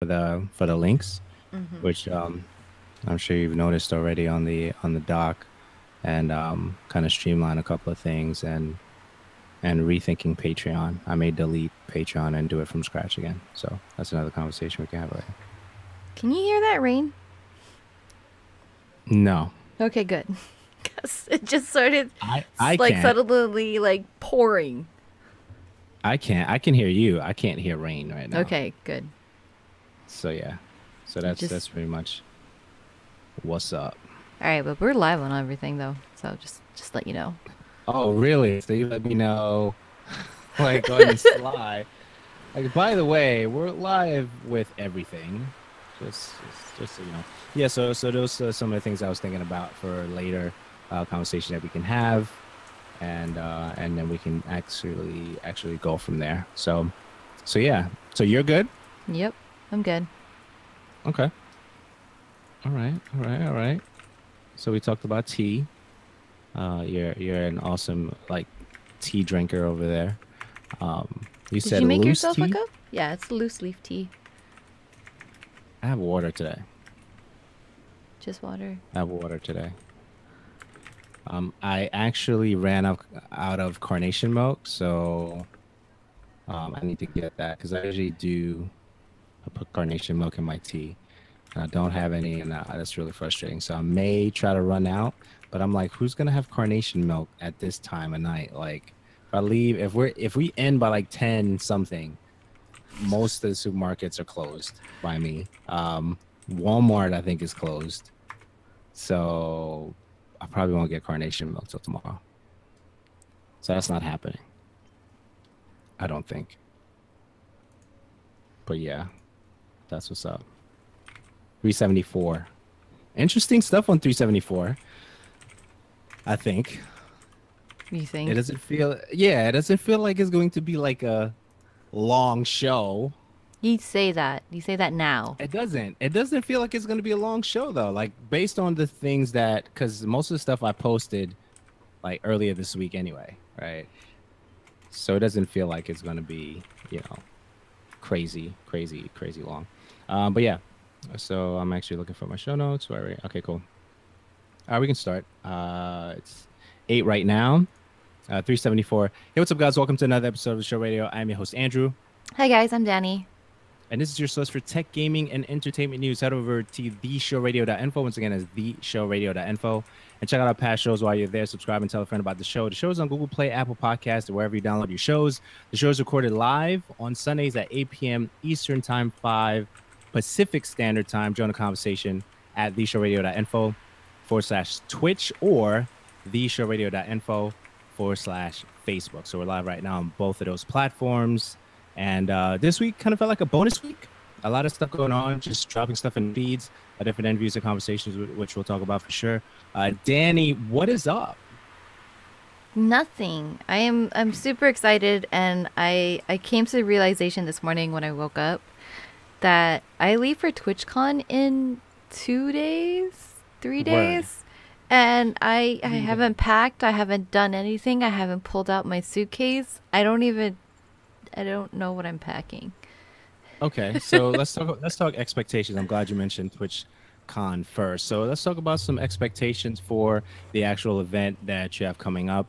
the links, Mm-hmm. which I'm sure you've noticed already on the doc, and kind of streamline a couple of things and rethinking Patreon. I may delete Patreon and do it from scratch again. So that's another conversation we can have later. Can you hear that rain? No, Okay, good. Because it just started I like can't. suddenly like pouring. I can't. I can hear you. I can't hear rain right now. Okay, good. So yeah. So It just that's pretty much what's up. all right, but we're live on everything though, so just let you know. Oh, really? So you let me know like on the sly. Like, by the way, we're live with everything. Just so you know. Yeah, so those are some of the things I was thinking about for later conversation that we can have, and then we can actually go from there. So yeah. So you're good? Yep, I'm good. Okay. All right. All right. All right. So we talked about tea. You're an awesome like tea drinker over there. You Did said you make loose yourself a tea? cup? Yeah, it's loose leaf tea. I have water today. Just water. I have water today. I actually ran out of carnation milk, so I need to get that because I usually do. I put carnation milk in my tea, and I don't have any, and that's really frustrating. So I may try to run out, but I'm like, who's gonna have carnation milk at this time of night? Like, if I leave, if we end by like 10 something, most of the supermarkets are closed by me. Walmart, I think, is closed. So I probably won't get carnation milk till tomorrow. So that's not happening. I don't think. But yeah, that's what's up. 374. Interesting stuff on 374. I think. You It think? doesn't feel, yeah, it doesn't feel like it's going to be like a long show. You say that. You say that now. It doesn't. It doesn't feel like it's going to be a long show though. Like based on the things that, because most of the stuff I posted like earlier this week anyway, right? So it doesn't feel like it's going to be, you know, crazy long. But yeah, so I'm actually looking for my show notes. Where are we? Okay, cool. All right, we can start. It's 8 right now. 374. Hey, what's up, guys? Welcome to another episode of the Show Radio. I'm your host, Andrew. Hi guys, I'm Danny. And this is your source for tech, gaming, and entertainment news. Head over to theshowradio.info. Once again, it's theshowradio.info. And check out our past shows while you're there. Subscribe and tell a friend about the show. The show is on Google Play, Apple Podcasts, or wherever you download your shows. The show is recorded live on Sundays at 8 p.m. Eastern Time, 5 Pacific Standard Time. Join the conversation at theshowradio.info/Twitch or theshowradio.info/Facebook. So we're live right now on both of those platforms. And this week kind of felt like a bonus week. A lot of stuff going on, just dropping stuff in feeds, different interviews and conversations, which we'll talk about for sure. Danny, what is up? Nothing. I'm super excited and I came to the realization this morning when I woke up that I leave for TwitchCon in 2 days, 3 Word. days. And I haven't packed, I haven't done anything, I haven't pulled out my suitcase. I don't know what I'm packing. Okay, so let's talk expectations. I'm glad you mentioned TwitchCon first. So let's talk about some expectations for the actual event that you have coming up.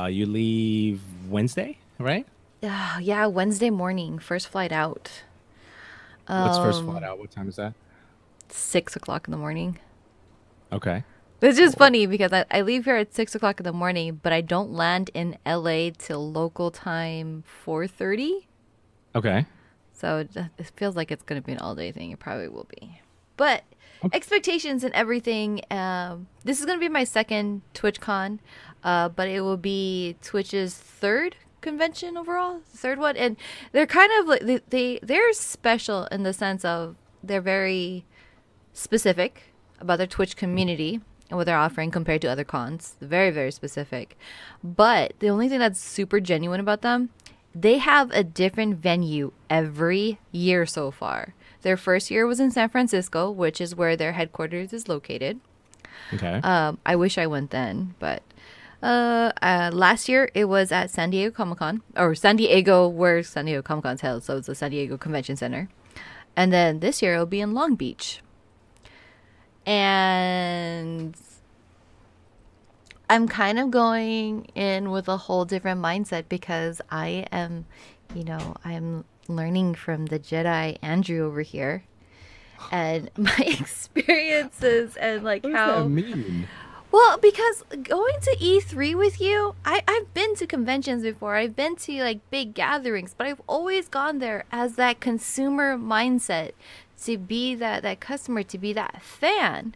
You leave Wednesday, right? Yeah, Wednesday morning, first flight out. What's first flight out? What time is that? 6 o'clock in the morning. Okay. It's just funny because I leave here at 6 o'clock in the morning, but I don't land in LA till local time 4:30. Okay. So it feels like it's gonna be an all day thing. It probably will be. But Okay. expectations and everything. This is gonna be my second TwitchCon, but it will be Twitch's third convention overall, third one, and they're kind of like they're special in the sense of they're very specific about their Twitch community and what they're offering compared to other cons. Very, very specific. But the only thing that's super genuine about them, they have a different venue every year so far. Their first year was in San Francisco, which is where their headquarters is located. Okay. I wish I went then, but last year it was at San Diego Comic Con, or San Diego, where San Diego Comic Con's held, so it's the San Diego Convention Center. And then this year it'll be in Long Beach. And I'm kind of going in with a whole different mindset because I am, I'm learning from the Jedi Andrew over here and my experiences and like What does that how. mean? Well, because going to E3 with you, I've been to conventions before. I've been to like big gatherings, but I've always gone there as that consumer mindset, to be that customer, to be that fan.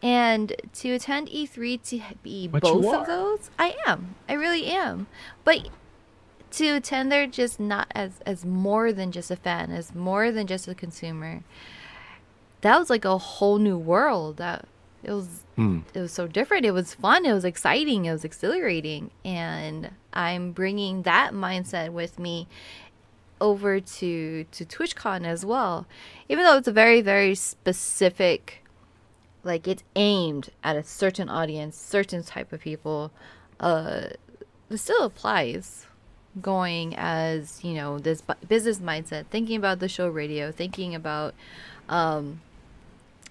And to attend E3 to be But you both of are. those, I am. I really am. But to attend there just not as more than just a fan, as more than just a consumer, that was like a whole new world. That it was Hmm. it was so different. It was fun. It was exciting. It was exhilarating. And I'm bringing that mindset with me over to TwitchCon as well. Even though it's a very, very specific, like it's aimed at a certain audience, certain type of people, uh, it still applies. Going as, this business mindset, thinking about the show radio, thinking about um,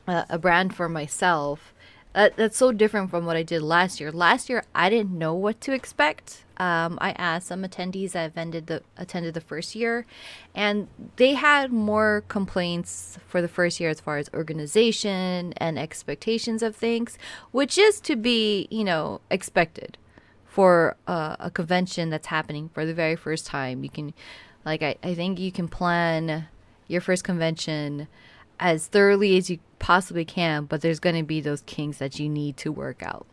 a brand for myself. That's so different from what I did last year. Last year, I didn't know what to expect. I asked some attendees that attended the first year, and they had more complaints for the first year as far as organization and expectations of things, which is to be, expected for a convention that's happening for the very first time. You can, like, I think you can plan your first convention as thoroughly as you possibly can, but there's going to be those kinks that you need to work out.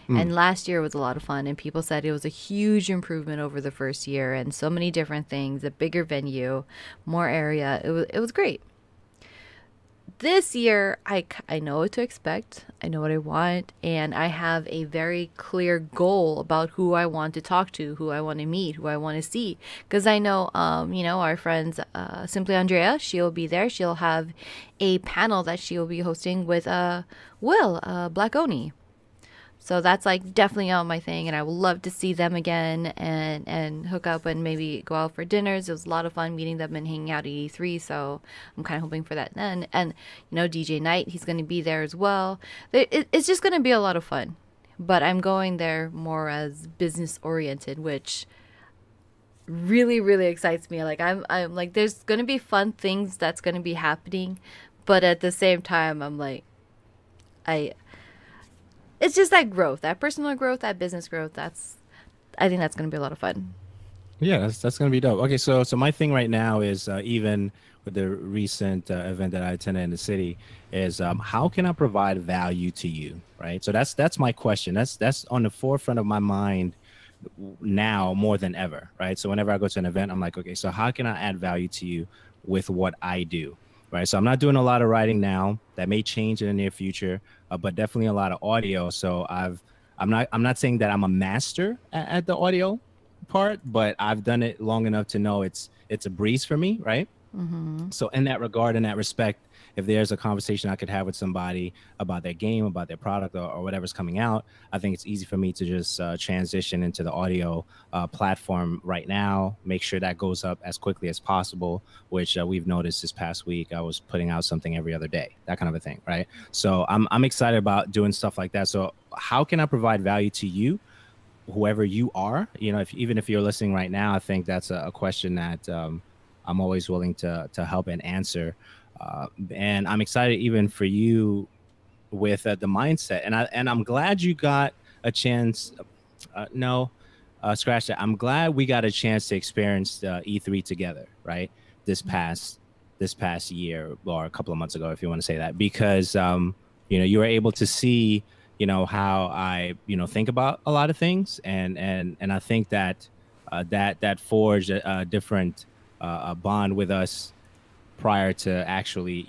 Hmm. And last year was a lot of fun, and people said it was a huge improvement over the first year, and so many different things, a bigger venue, more area. It was great. This year, I know what to expect. I know what I want, and I have a very clear goal about who I want to talk to, who I want to meet, who I want to see. Because I know, our friends, Simply Andrea, she'll be there. She'll have a panel that she'll be hosting with Will Black Oni. So that's like definitely on my thing, and I would love to see them again and hook up and maybe go out for dinners. It was a lot of fun meeting them and hanging out at E3, so I'm kind of hoping for that then. And DJ Knight, he's going to be there as well. It's just going to be a lot of fun, but I'm going there more as business oriented, which really really excites me. Like I'm like, there's going to be fun things that's going to be happening, but at the same time I'm like, I it's just that growth, that personal growth, that business growth. I think that's going to be a lot of fun. Yeah, that's gonna be dope. Okay, so my thing right now is even with the recent event that I attended in the city is how can I provide value to you, right? So that's my question. That's on the forefront of my mind now more than ever, right? So whenever I go to an event, I'm like, okay, so how can I add value to you with what I do, right? So I'm not doing a lot of writing now. That may change in the near future, but definitely a lot of audio. So I'm not saying that I'm a master at the audio part, but I've done it long enough to know it's a breeze for me, right? Mm-hmm. So in that regard, in that respect, if there's a conversation I could have with somebody about their game, about their product, or whatever's coming out, I think it's easy for me to just transition into the audio platform right now, make sure that goes up as quickly as possible, which we've noticed this past week. I was putting out something every other day, that kind of a thing, right? So I'm excited about doing stuff like that. So how can I provide value to you, whoever you are? Even if you're listening right now, I think that's a question that I'm always willing to help and answer. And I'm excited even for you with the mindset. And I'm glad you got a chance. No, scratch that. I'm glad we got a chance to experience E3 together, right? This past this past year, or a couple of months ago, if you want to say that, because you were able to see how I think about a lot of things, and I think that that forged a different a bond with us prior to actually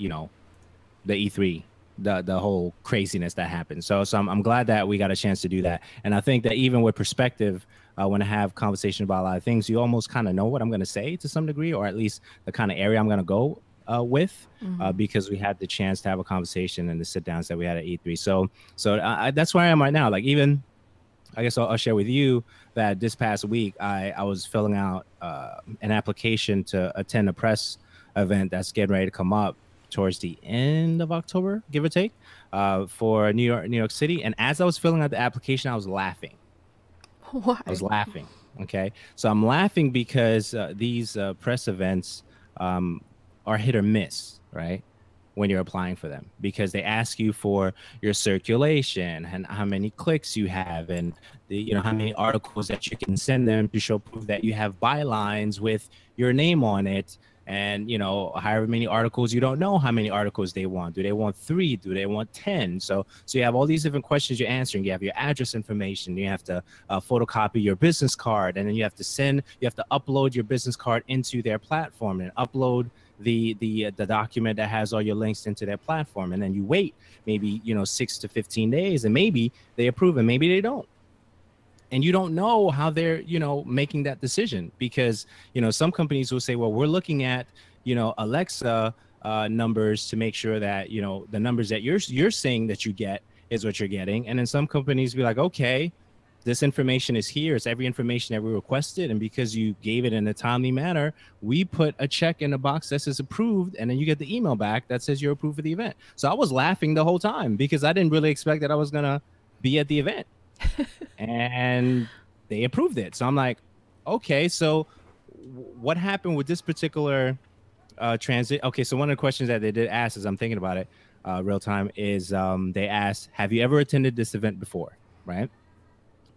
the E3, the whole craziness that happened. So I'm glad that we got a chance to do that. And I think that even with perspective, when I have conversation about a lot of things, you almost kind of know what I'm going to say to some degree, or at least the kind of area I'm going to go with, Mm-hmm. because we had the chance to have a conversation and the sit downs that we had at E3. So that's where I am right now. Like, even I guess I'll share with you that this past week I was filling out an application to attend a press event that's getting ready to come up towards the end of October, give or take, for New York City. And as I was filling out the application, I was laughing. Why? I was laughing. Okay, so I'm laughing because these press events are hit or miss, right? When you're applying for them, because they ask you for your circulation and how many clicks you have, and how many articles that you can send them to show proof that you have bylines with your name on it. And however many articles, you don't know how many articles they want. Do they want 3? Do they want 10? So you have all these different questions you're answering. You have your address information. You have to photocopy your business card, and then you have to upload your business card into their platform and upload the document that has all your links into their platform. And then you wait maybe 6 to 15 days, and maybe they approve and maybe they don't. And you don't know how they're making that decision, because some companies will say, well, we're looking at Alexa numbers to make sure that the numbers that you're saying that you get is what you're getting. And then some companies be like, okay, this information is here. It's every information that we requested. And because you gave it in a timely manner, we put a check in the box that says approved. And then you get the email back that says you're approved for the event. So I was laughing the whole time because I didn't really expect that I was going to be at the event. And they approved it. So I'm like, okay, so what happened with this particular transit? Okay, so one of the questions that they did ask, as I'm thinking about it real time, is they asked, have you ever attended this event before? Right?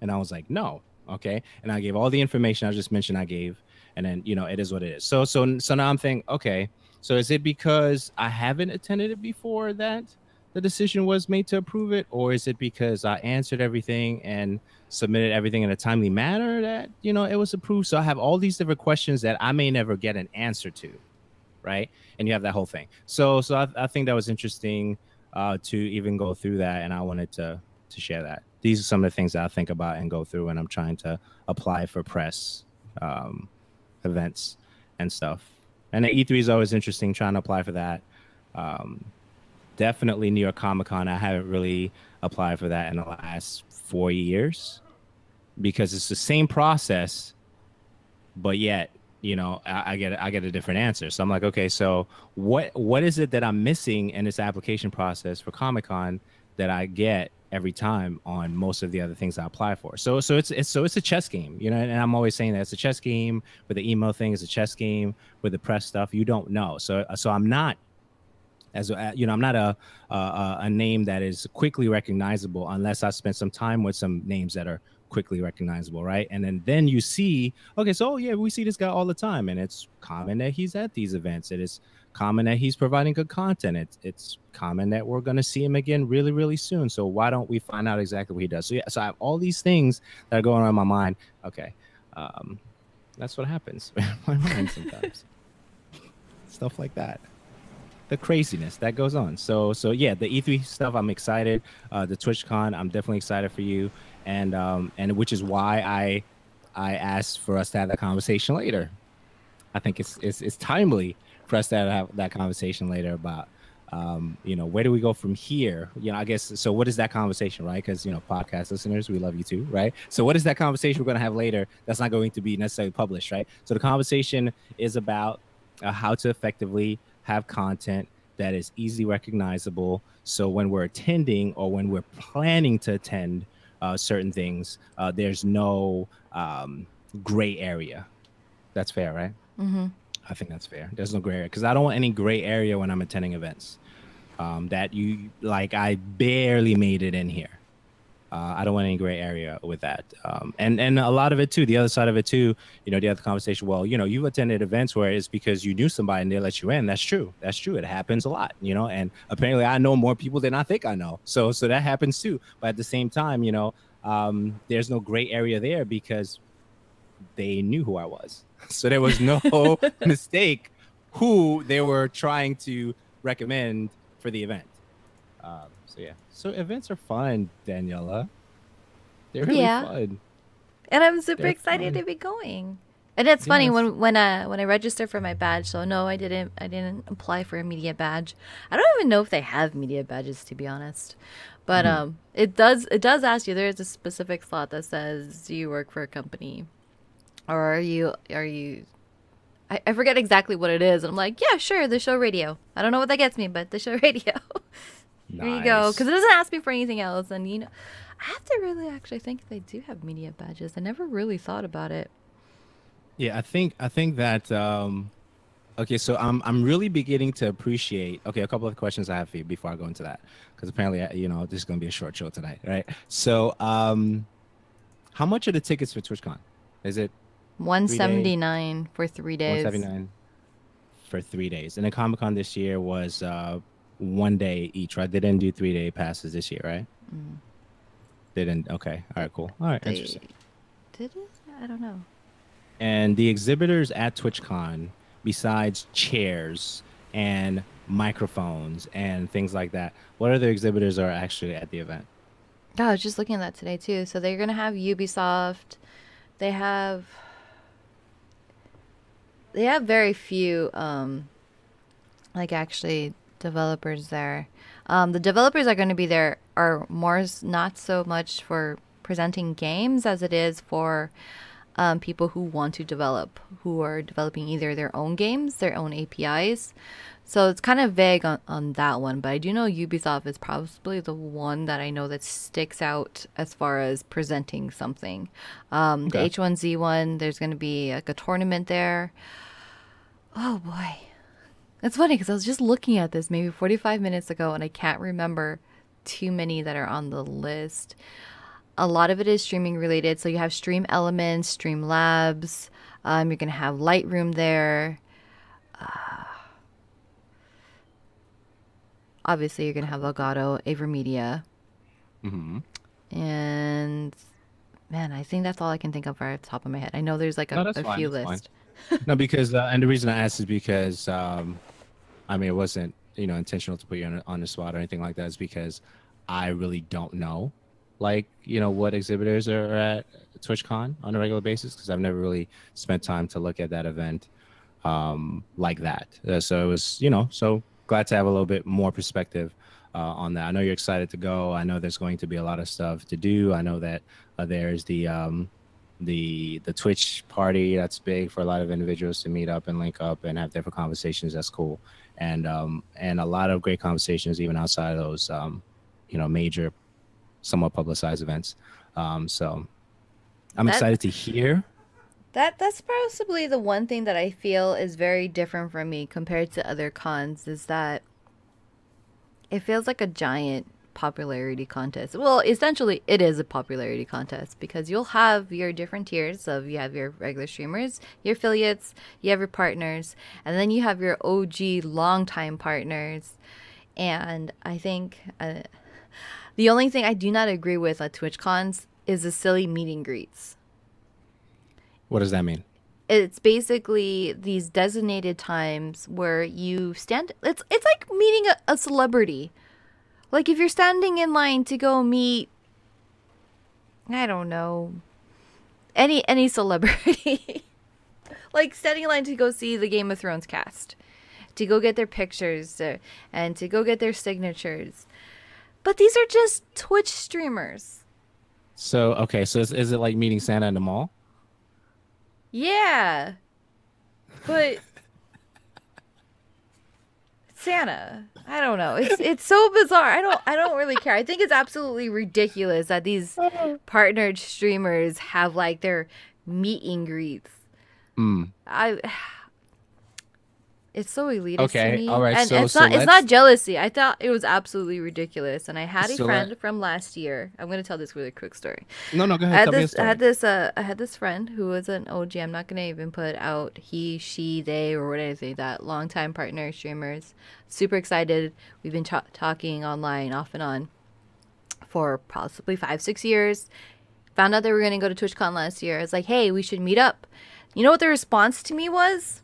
And I was like, no. Okay. And I gave all the information I just mentioned I gave. And then, it is what it is. So now I'm thinking, okay, so is it because I haven't attended it before that the decision was made to approve it? Or is it because I answered everything and submitted everything in a timely manner that, it was approved? So I have all these different questions that I may never get an answer to. Right. And you have that whole thing. So I think that was interesting to even go through that. And I wanted to share that. These are some of the things that I think about and go through when I'm trying to apply for press events and stuff. And the E3 is always interesting, trying to apply for that. Definitely New York Comic Con. I haven't really applied for that in the last 4 years because it's the same process, but yet, I get a different answer. So I'm like, okay, so what is it that I'm missing in this application process for Comic Con that I get every time on most of the other things I apply for? So it's a chess game, and I'm always saying that it's a chess game with the email thing. It's a chess game with the press stuff. You don't know. So I'm not, I'm not a name that is quickly recognizable unless I spend some time with some names that are quickly recognizable, right? And then you see, okay, so yeah, we see this guy all the time, and it's common that he's at these events. It is common that he's providing good content. It's common that we're going to see him again really, really soon. So why don't we find out exactly what he does? So yeah, so I have all these things that are going on in my mind. Okay, that's what happens in my mind sometimes. Stuff like that. The craziness that goes on. So yeah, the E3 stuff, I'm excited. The TwitchCon, I'm definitely excited for you, and which is why I asked for us to have that conversation later. I think it's timely for us to have that conversation later about where do we go from here? I guess, so what is that conversation, right? Because podcast listeners, we love you too, right? So what is that conversation we're going to have later that's not going to be necessarily published, right? So the conversation is about how to effectively have content that is easily recognizable. So when we're attending or when we're planning to attend certain things, there's no gray area. That's fair, right? Mm-hmm. I think that's fair. There's no gray area because I don't want any gray area when I'm attending events. That I barely made it in here. I don't want any gray area with that. And a lot of it too, the other side of it too, the other conversation, well, you've attended events where it's because you knew somebody and they let you in. That's true. That's true. It happens a lot, and apparently I know more people than I think I know. So that happens too. But at the same time, there's no gray area there because they knew who I was. So there was no mistake who they were trying to recommend for the event. So yeah, so events are fun, Daniela. They're really fun, and I'm super excited to be going. And it's funny when I registered for my badge. So no, I didn't apply for a media badge. I don't even know if they have media badges, to be honest. But it does ask you. There is a specific slot that says, do you work for a company, or are you I forget exactly what it is. And I'm like, yeah, sure, the show radio. I don't know what that gets me, but the show radio. Here you go. Because Nice. it doesn't ask me for anything else. And, you know, I have to really actually think they do have media badges. I never really thought about it. Yeah, I think that okay, so I'm really beginning to appreciate. Okay, a couple of questions I have for you before I go into that, because apparently, you know, this is gonna be a short show tonight, right? So, how much are the tickets for TwitchCon? Is it 3 day, 179 for 3 days. 179 for 3 days? And the Comic Con this year was 1 day each, right? They didn't do 3 day passes this year, right? Mm. They didn't. Okay, all right, cool. All right, They interesting. did it? I don't know. And the exhibitors at TwitchCon, besides chairs and microphones and things like that, what other exhibitors are actually at the event? Oh, I was just looking at that today too. So they're gonna have Ubisoft. They have very few like actually developers there. The developers are going to be there are not so much for presenting games as it is for people who want to develop, who are developing either their own games, their own APIs. So it's kind of vague on that one, but I do know Ubisoft is probably the one that I know that sticks out as far as presenting something. The Okay. H1Z1, there's going to be like a tournament there. Oh boy. It's funny because I was just looking at this maybe 45 minutes ago and I can't remember too many that are on the list. A lot of it is streaming related. So you have Stream Elements, Stream Labs. You're going to have Lightroom there. Obviously, you're going to have Elgato, Avermedia. Hmm. And man, I think that's all I can think of right off the top of my head. I know there's like No, that's a fine. few That's fine. lists. No, because and the reason I asked is because I mean it wasn't intentional to put you on the spot or anything like that. It's because I really don't know, like what exhibitors are at TwitchCon on a regular basis because I've never really spent time to look at that event like that. So it was so glad to have a little bit more perspective on that. I know you're excited to go. I know there's going to be a lot of stuff to do. I know that there's the Twitch party that's big for a lot of individuals to meet up and link up and have different conversations. That's cool, and a lot of great conversations even outside of those major, somewhat publicized events. So I'm That excited to hear. that's possibly the one thing that I feel is very different from me compared to other cons is that it feels like a giant popularity contest. Well, essentially, it is a popularity contest because you'll have your different tiers of you have your regular streamers, your affiliates, you have your partners, and then you have your OG longtime partners. And I think the only thing I do not agree with at Twitch cons is the silly meet and greets. What does that mean? It's basically these designated times where you stand. It's like meeting a celebrity. Like if you're standing in line to go meet, I don't know, any celebrity, like standing in line to go see the Game of Thrones cast, to go get their pictures and to go get their signatures. But these are just Twitch streamers. So okay, so is it like meeting Santa in the mall? Yeah, but Santa. I don't know. It's so bizarre. I don't really care. I think it's absolutely ridiculous that these partnered streamers have like their meet and greets. Mm. I It's so elitist to Okay, all me. right. And So it's not jealousy. I thought it was absolutely ridiculous. And I had a so let friend from last year. I'm going to tell this really quick story. no, go ahead. Tell me a story. I had this friend who was an OG. I'm not gonna even put out he, she, they, or whatever they that longtime partner streamers. Super excited. We've been talking online off and on for possibly 5-6 years. Found out they were gonna go to TwitchCon last year. I was like, hey, we should meet up. You know what the response to me was?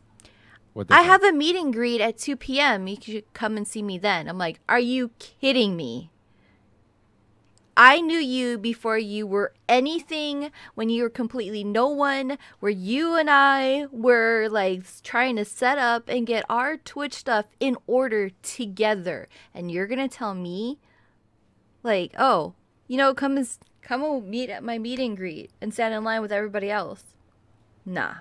What they I say? have a meet and greet at 2 p.m. You should come and see me then. I'm like, are you kidding me? I knew you before you were anything, when you were completely no one, where you and I were like trying to set up and get our Twitch stuff in order together. And you're going to tell me like, oh, come and meet at my meet and greet and stand in line with everybody else. Nah.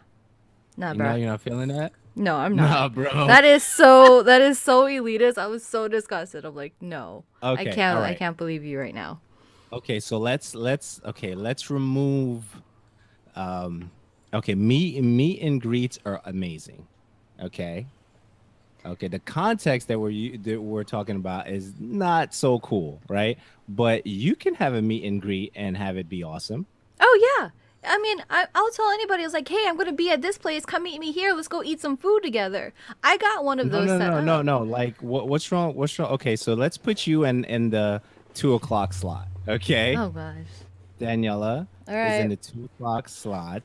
Nah, You know, bro. you're not feeling that? No, I'm not. Nah, bro. That is so elitist. I was so disgusted. I'm like, no, I Okay, can't. all I right. can't believe you right now. Okay, so let's remove um okay, meet and greets are amazing. Okay. Okay, the context that we're talking about is not so cool, right? But you can have a meet and greet and have it be awesome. Oh yeah. I mean, I'll tell anybody. I was like, hey, I'm gonna be at this place. Come meet me here. Let's go eat some food together. I got one of No, those no, set no, no, up. no. Like what's wrong? What's wrong? Okay, so let's put you in the 2 o'clock slot. Okay. Oh gosh. Daniela All is in right. the 2 o'clock slot,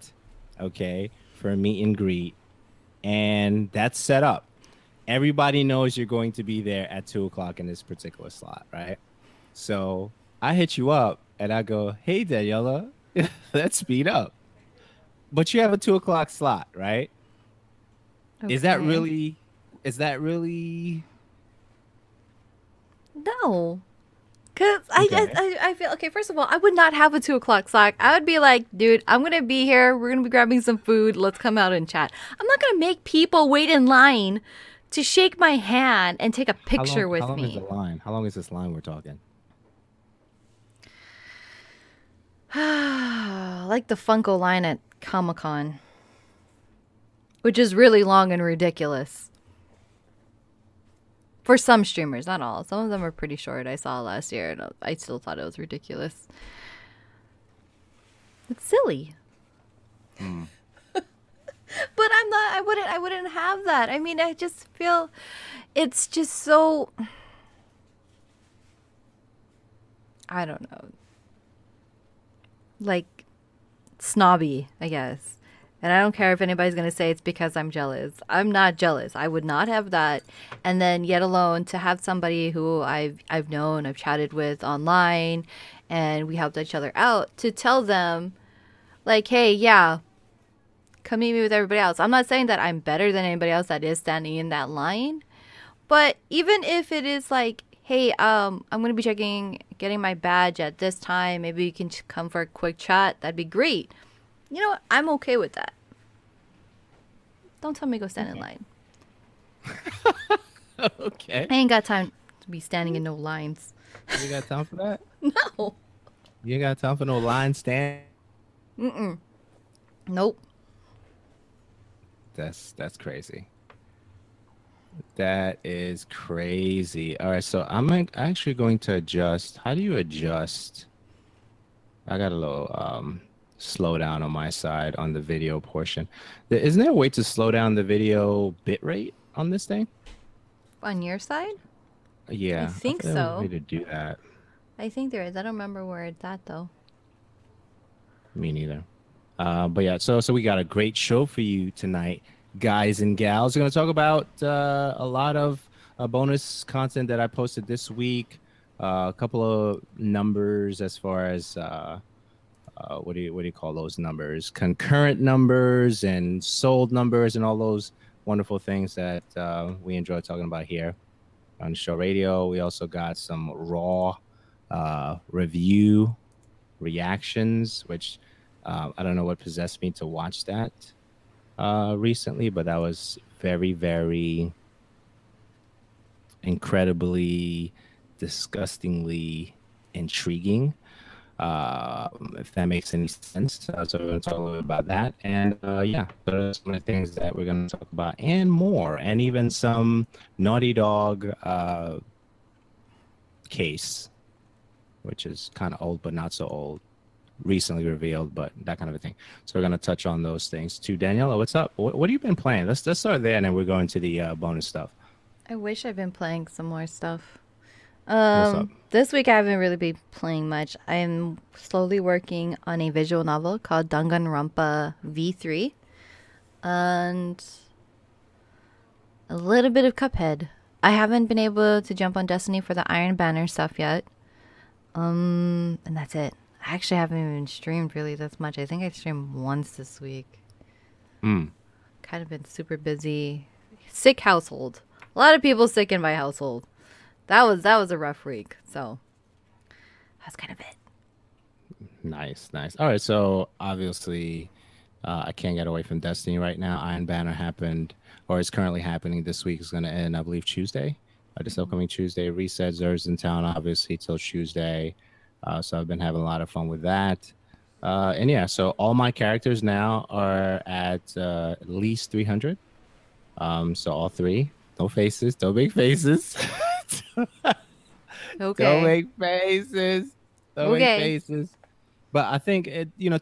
okay, for a meet and greet. And that's set up. Everybody knows you're going to be there at 2 o'clock in this particular slot, right? So I hit you up and I go, hey, Daniela, let's speed up. But you have a 2 o'clock slot, right? Is that Okay. really, is that really No. Cause okay? I feel okay. First of all, I would not have a 2 o'clock slot. I would be like, dude, I'm gonna be here. We're gonna be grabbing some food. Let's come out and chat. I'm not gonna make people wait in line to shake my hand and take a picture How with long is the me. line? How long is this line we're talking? Like the Funko line at Comic Con, which is really long and ridiculous for some streamers. Not all. Some of them are pretty short. I saw last year, and I still thought it was ridiculous. It's silly. Hmm. But I'm not. I wouldn't have that. I mean, I just feel it's just so. I don't know. Like snobby, I guess. And I don't care if anybody's gonna say it's because I'm jealous. I'm not jealous. I would not have that. And then yet alone to have somebody who I've known, I've chatted with online, and we helped each other out to tell them like, hey, yeah, come meet me with everybody else. I'm not saying that I'm better than anybody else that is standing in that line, but even if it is like, hey, I'm gonna be getting my badge at this time. Maybe you can come for a quick chat. That'd be great. You know what? I'm okay with that. Don't tell me to go stand in Okay. line. Okay. I ain't got time to be standing in no lines. You got time for that? No. You ain't got time for no line stand? Mm-mm. Nope. That's crazy. That is crazy. All right, so actually going to adjust. How do you adjust? I got a little slow down on my side on the video portion. Isn't there a way to slow down the video bitrate on this thing? On your side? I Yeah, I thought think there was a way so. to do that. I think there is. I don't remember where it's at though. Me neither. But yeah, so we got a great show for you tonight, guys and gals. We're gonna talk about a lot of bonus content that I posted this week. A couple of numbers as far as what do you call those numbers? Concurrent numbers and sold numbers and all those wonderful things that we enjoy talking about here on the show radio. We also got some raw review reactions, which I don't know what possessed me to watch that recently, but that was very, very incredibly, disgustingly intriguing. If that makes any sense. So we're going to talk a little bit about that. And yeah, those are some of the things that we're going to talk about and more. And even some Naughty Dog case, which is kind of old, but not so old. Recently revealed, but that kind of a thing. So we're going to touch on those things too. Daniela, what's up? What have you been playing? Let's start there, and then we're going to the bonus stuff. I wish I'd been playing some more stuff. What's up? This week I haven't really been playing much. I'm slowly working on a visual novel called Danganronpa V3 and a little bit of Cuphead. I haven't been able to jump on Destiny for the Iron Banner stuff yet. And that's it. I actually haven't even streamed really this much. I think I streamed once this week. Mm. Kind of been super busy. Sick household. A lot of people sick in my household. That was a rough week. So that's kind of it. Nice. All right. So obviously, I can't get away from Destiny right now. Iron Banner happened, or is currently happening this week. Is going to end, I believe, Tuesday. This upcoming Tuesday. Reset Zer's in town, obviously, till Tuesday. So I've been having a lot of fun with that. And yeah, so all my characters now are at least 300. So all three. No faces. No big faces. Don't Okay. make faces. Don't make Okay. faces. But I think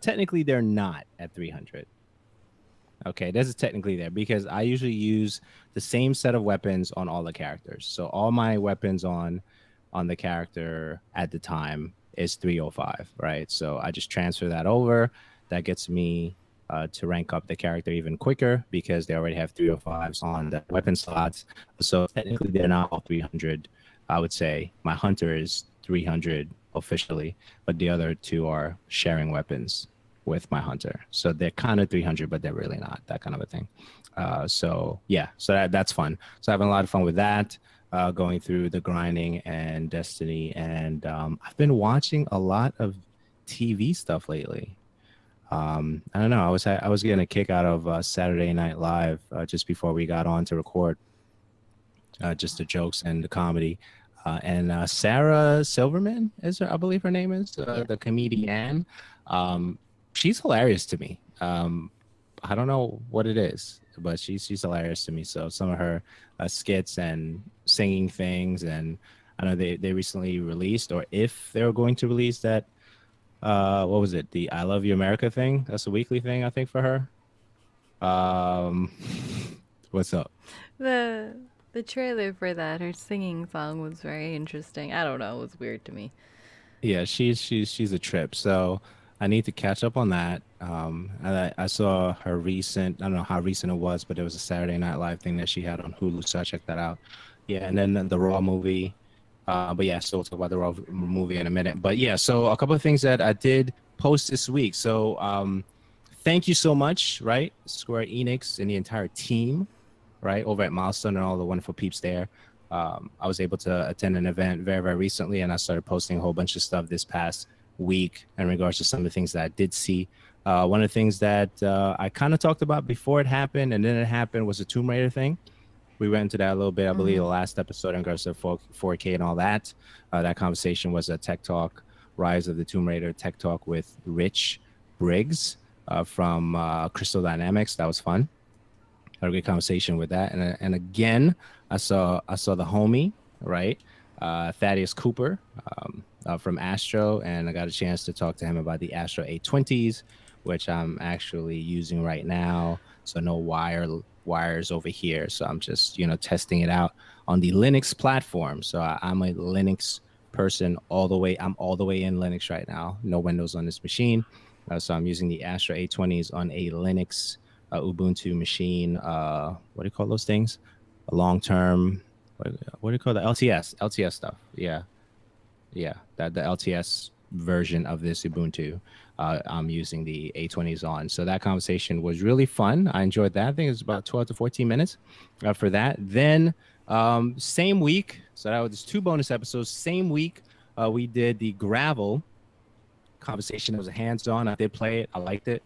technically they're not at 300. Okay, this is technically there because I usually use the same set of weapons on all the characters. So all my weapons on the character at the time is 305, right? So I just transfer that over. That gets me to rank up the character even quicker because they already have 305s on the weapon slots. So technically they're not all 300. I would say my hunter is 300 officially, but the other two are sharing weapons with my hunter. So they're kind of 300, but they're really not, that kind of a thing. So yeah, so that's fun. So having a lot of fun with that, going through the grinding and Destiny. And I've been watching a lot of TV stuff lately. I don't know. I was getting a kick out of Saturday Night Live just before we got on to record, just the jokes and the comedy. And Sarah Silverman is her, I believe her name is, Yeah. the comedian. She's hilarious to me. I don't know what it is, but she's hilarious to me. So some of her skits and singing things, and I know they recently released, or if they're going to release that, what was it? The I Love You America thing. That's a weekly thing, I think, for her. Um, what's up? The the trailer for that, her singing song was very interesting. I don't know, it was weird to me. Yeah, she's a trip. So I need to catch up on that. I saw her recent. I don't know how recent it was, but it was a Saturday Night Live thing that she had on Hulu. So I checked that out. Yeah, and then the Raw movie. But yeah, so we'll talk about the Raw movie in a minute. But yeah, so a couple of things that I did post this week. So thank you so much, right, Square Enix and the entire team, right, over at Milestone and all the wonderful peeps there. I was able to attend an event very, very recently, and I started posting a whole bunch of stuff this past week in regards to some of the things that I did see. One of the things that I kind of talked about before it happened, and then it happened, was the Tomb Raider thing. We went into that a little bit, I believe, the last episode in regards to 4K and all that. That conversation was a Tech Talk, Rise of the Tomb Raider Tech Talk with Rich Briggs from Crystal Dynamics. That was fun. Had a good conversation with that, and again, I saw the homie, right, Thaddeus Cooper from Astro, and I got a chance to talk to him about the Astro A20s, which I'm actually using right now. So no wires over here. So I'm just testing it out on the Linux platform. So I'm a Linux person all the way. I'm all the way in Linux right now. No Windows on this machine. So I'm using the Astro A20s on a Linux Ubuntu machine. What do you call those things? A long-term. What do you call the LTS stuff? Yeah, that the LTS version of this Ubuntu. I'm using the A20s on. So that conversation was really fun. I enjoyed that. I think it was about 12 to 14 minutes for that. Then same week, so that was 2 bonus episodes. Same week, we did the Gravel conversation. It was a hands-on. I did play it. I liked it.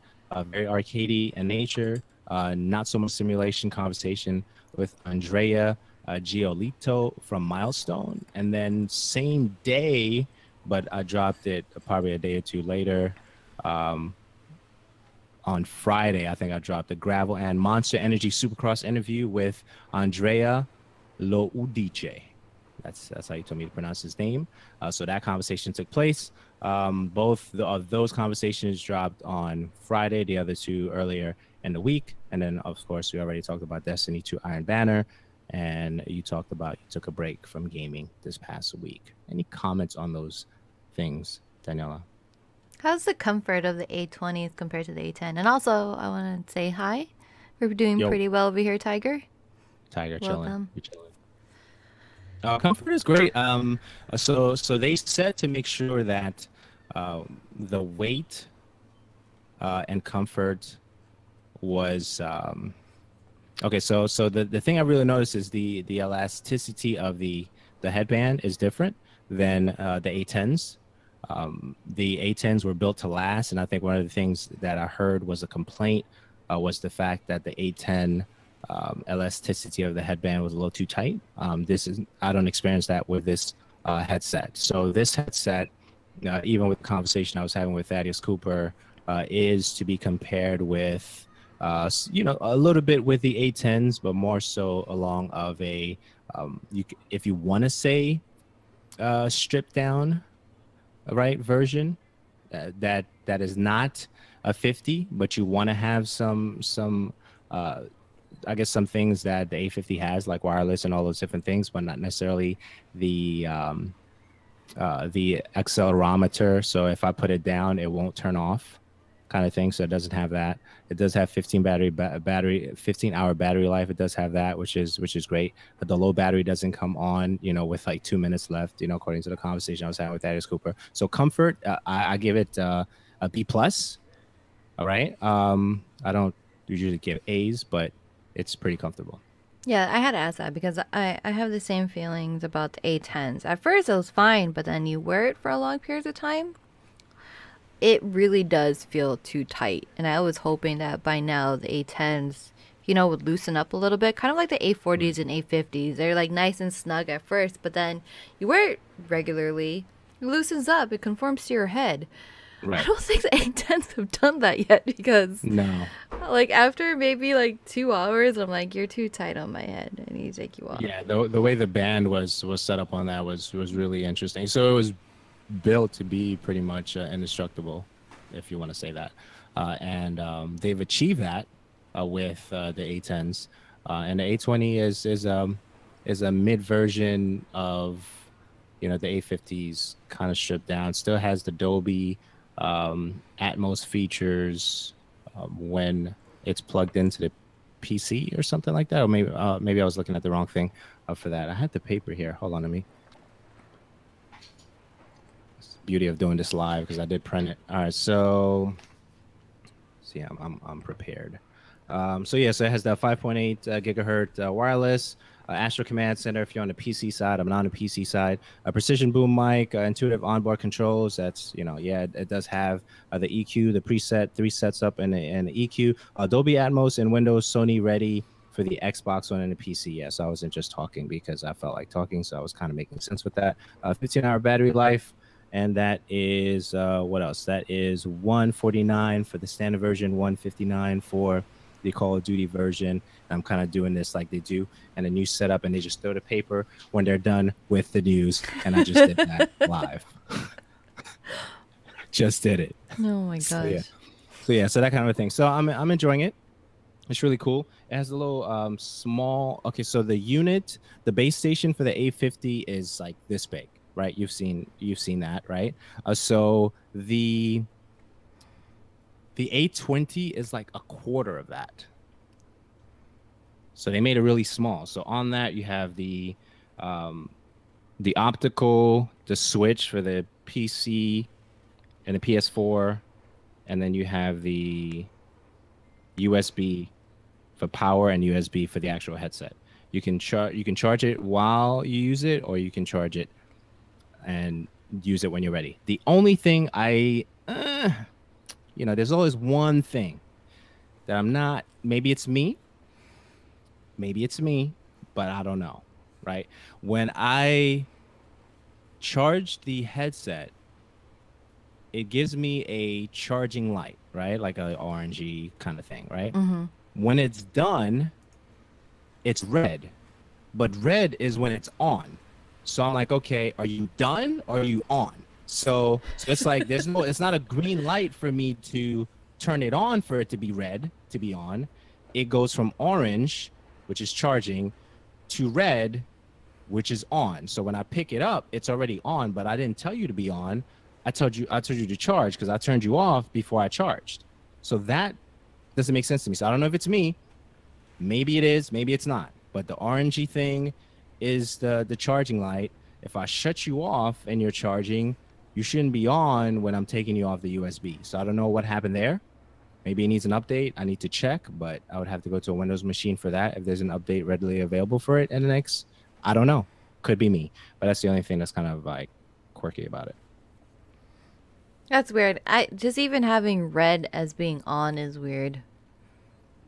Very arcadey in nature. Not so much simulation conversation with Andrea Giolito from Milestone. And then same day, but I dropped it probably a day or two later. On Friday, I think I dropped the Gravel and Monster Energy Supercross interview with Andrea Loudice. That's how you told me to pronounce his name. So that conversation took place. Both of those conversations dropped on Friday, the other two earlier in the week. And then, of course, we already talked about Destiny 2 Iron Banner. And you talked about you took a break from gaming this past week. Any comments on those things, Daniela? How's the comfort of the A20s compared to the A10? And also, I want to say hi. We're doing Yo, pretty well over here, Tiger. Tiger, chilling. Welcome. You're chilling. Comfort is great. So they said to make sure that the weight and comfort was okay. So the thing I really noticed is the elasticity of the headband is different than the A10s. The A10s were built to last, and I think one of the things that I heard was a complaint was the fact that the A10 elasticity of the headband was a little too tight. I don't experience that with this headset. So this headset, even with the conversation I was having with Thaddeus Cooper, is to be compared with, a little bit with the A10s, but more so along of a, if you want to say stripped down, right, version that is not a 50, but you want to have some I guess some things that the A50 has, like wireless and all those different things, but not necessarily the accelerometer. So if I put it down, it won't turn off, kind of thing. So it doesn't have that. It does have 15-hour battery life. It does have that, which is great. But the low battery doesn't come on, with like 2 minutes left, according to the conversation I was having with Thaddeus Cooper. So comfort, I give it a B plus. All right. I don't usually give A's, but it's pretty comfortable. Yeah, I had to ask that because I have the same feelings about the A10s. At first, it was fine, but then you wear it for a long period of time, it really does feel too tight. And I was hoping that by now the A10s, would loosen up a little bit, kind of like the A40s and A50s. They're like nice and snug at first, but then you wear it regularly, it loosens up, it conforms to your head. Right. I don't think the A10s have done that yet because no. Like after maybe like 2 hours, I'm like, you're too tight on my head. I need to take you off. Yeah, the way the band was set up on that was really interesting. So it was built to be pretty much indestructible, if you want to say that, and they've achieved that with the A10s, and the A20 is a mid version of the A50s, kind of stripped down. Still has the Dolby Atmos features when it's plugged into the PC or something like that, or maybe I was looking at the wrong thing for that. I had the paper here. Hold on to me. It's the beauty of doing this live because I did print it. All right, so see, I'm prepared. So it has that 5.8 gigahertz wireless. Astro Command Center if you're on the PC side. I'm not on the PC side. A precision boom mic, intuitive onboard controls. That's, it does have the EQ, the preset, 3 sets up, and the EQ. Dolby Atmos and Windows, Sony ready for the Xbox One and the PC. Yes, I wasn't just talking because I felt like talking, so I was kind of making sense with that. 15-hour battery life. And that is, what else? That is $149 for the standard version, $159 for the Call of Duty version. I'm kind of doing this like they do, and a new setup, and they just throw the paper when they're done with the news, and I just did that live. Just did it. Oh my gosh. So that kind of a thing. So I'm enjoying it. It's really cool. It has a little small. Okay, so the base station for the A50 is like this big, right? You've seen that, right? So the A20 is like a quarter of that. So they made it really small. So on that you have the optical, the switch for the PC and the PS4, and then you have the USB for power and USB for the actual headset. You can charge it while you use it, or you can charge it and use it when you're ready. The only thing there's always one thing that I'm not, maybe it's me, but I don't know, right? When I charge the headset, it gives me a charging light, right? Like a orangey kind of thing, right? Mm-hmm. When it's done, it's red, but red is when it's on. So I'm like, okay, are you done or are you on? So it's like it's not a green light for me to turn it on for it to be red, to be on. It goes from orange, which is charging, to red, which is on. So when I pick it up, it's already on, but I didn't tell you to be on. I told you to charge because I turned you off before I charged. So that doesn't make sense to me. So I don't know if it's me. Maybe it is, maybe it's not. But the orangey thing is the charging light. If I shut you off and you're charging, you shouldn't be on when I'm taking you off the USB. So I don't know what happened there. Maybe it needs an update. I need to check, but I would have to go to a Windows machine for that. If there's an update readily available for it in the next, I don't know. Could be me. But that's the only thing that's kind of like quirky about it. That's weird. I just even having red as being on is weird.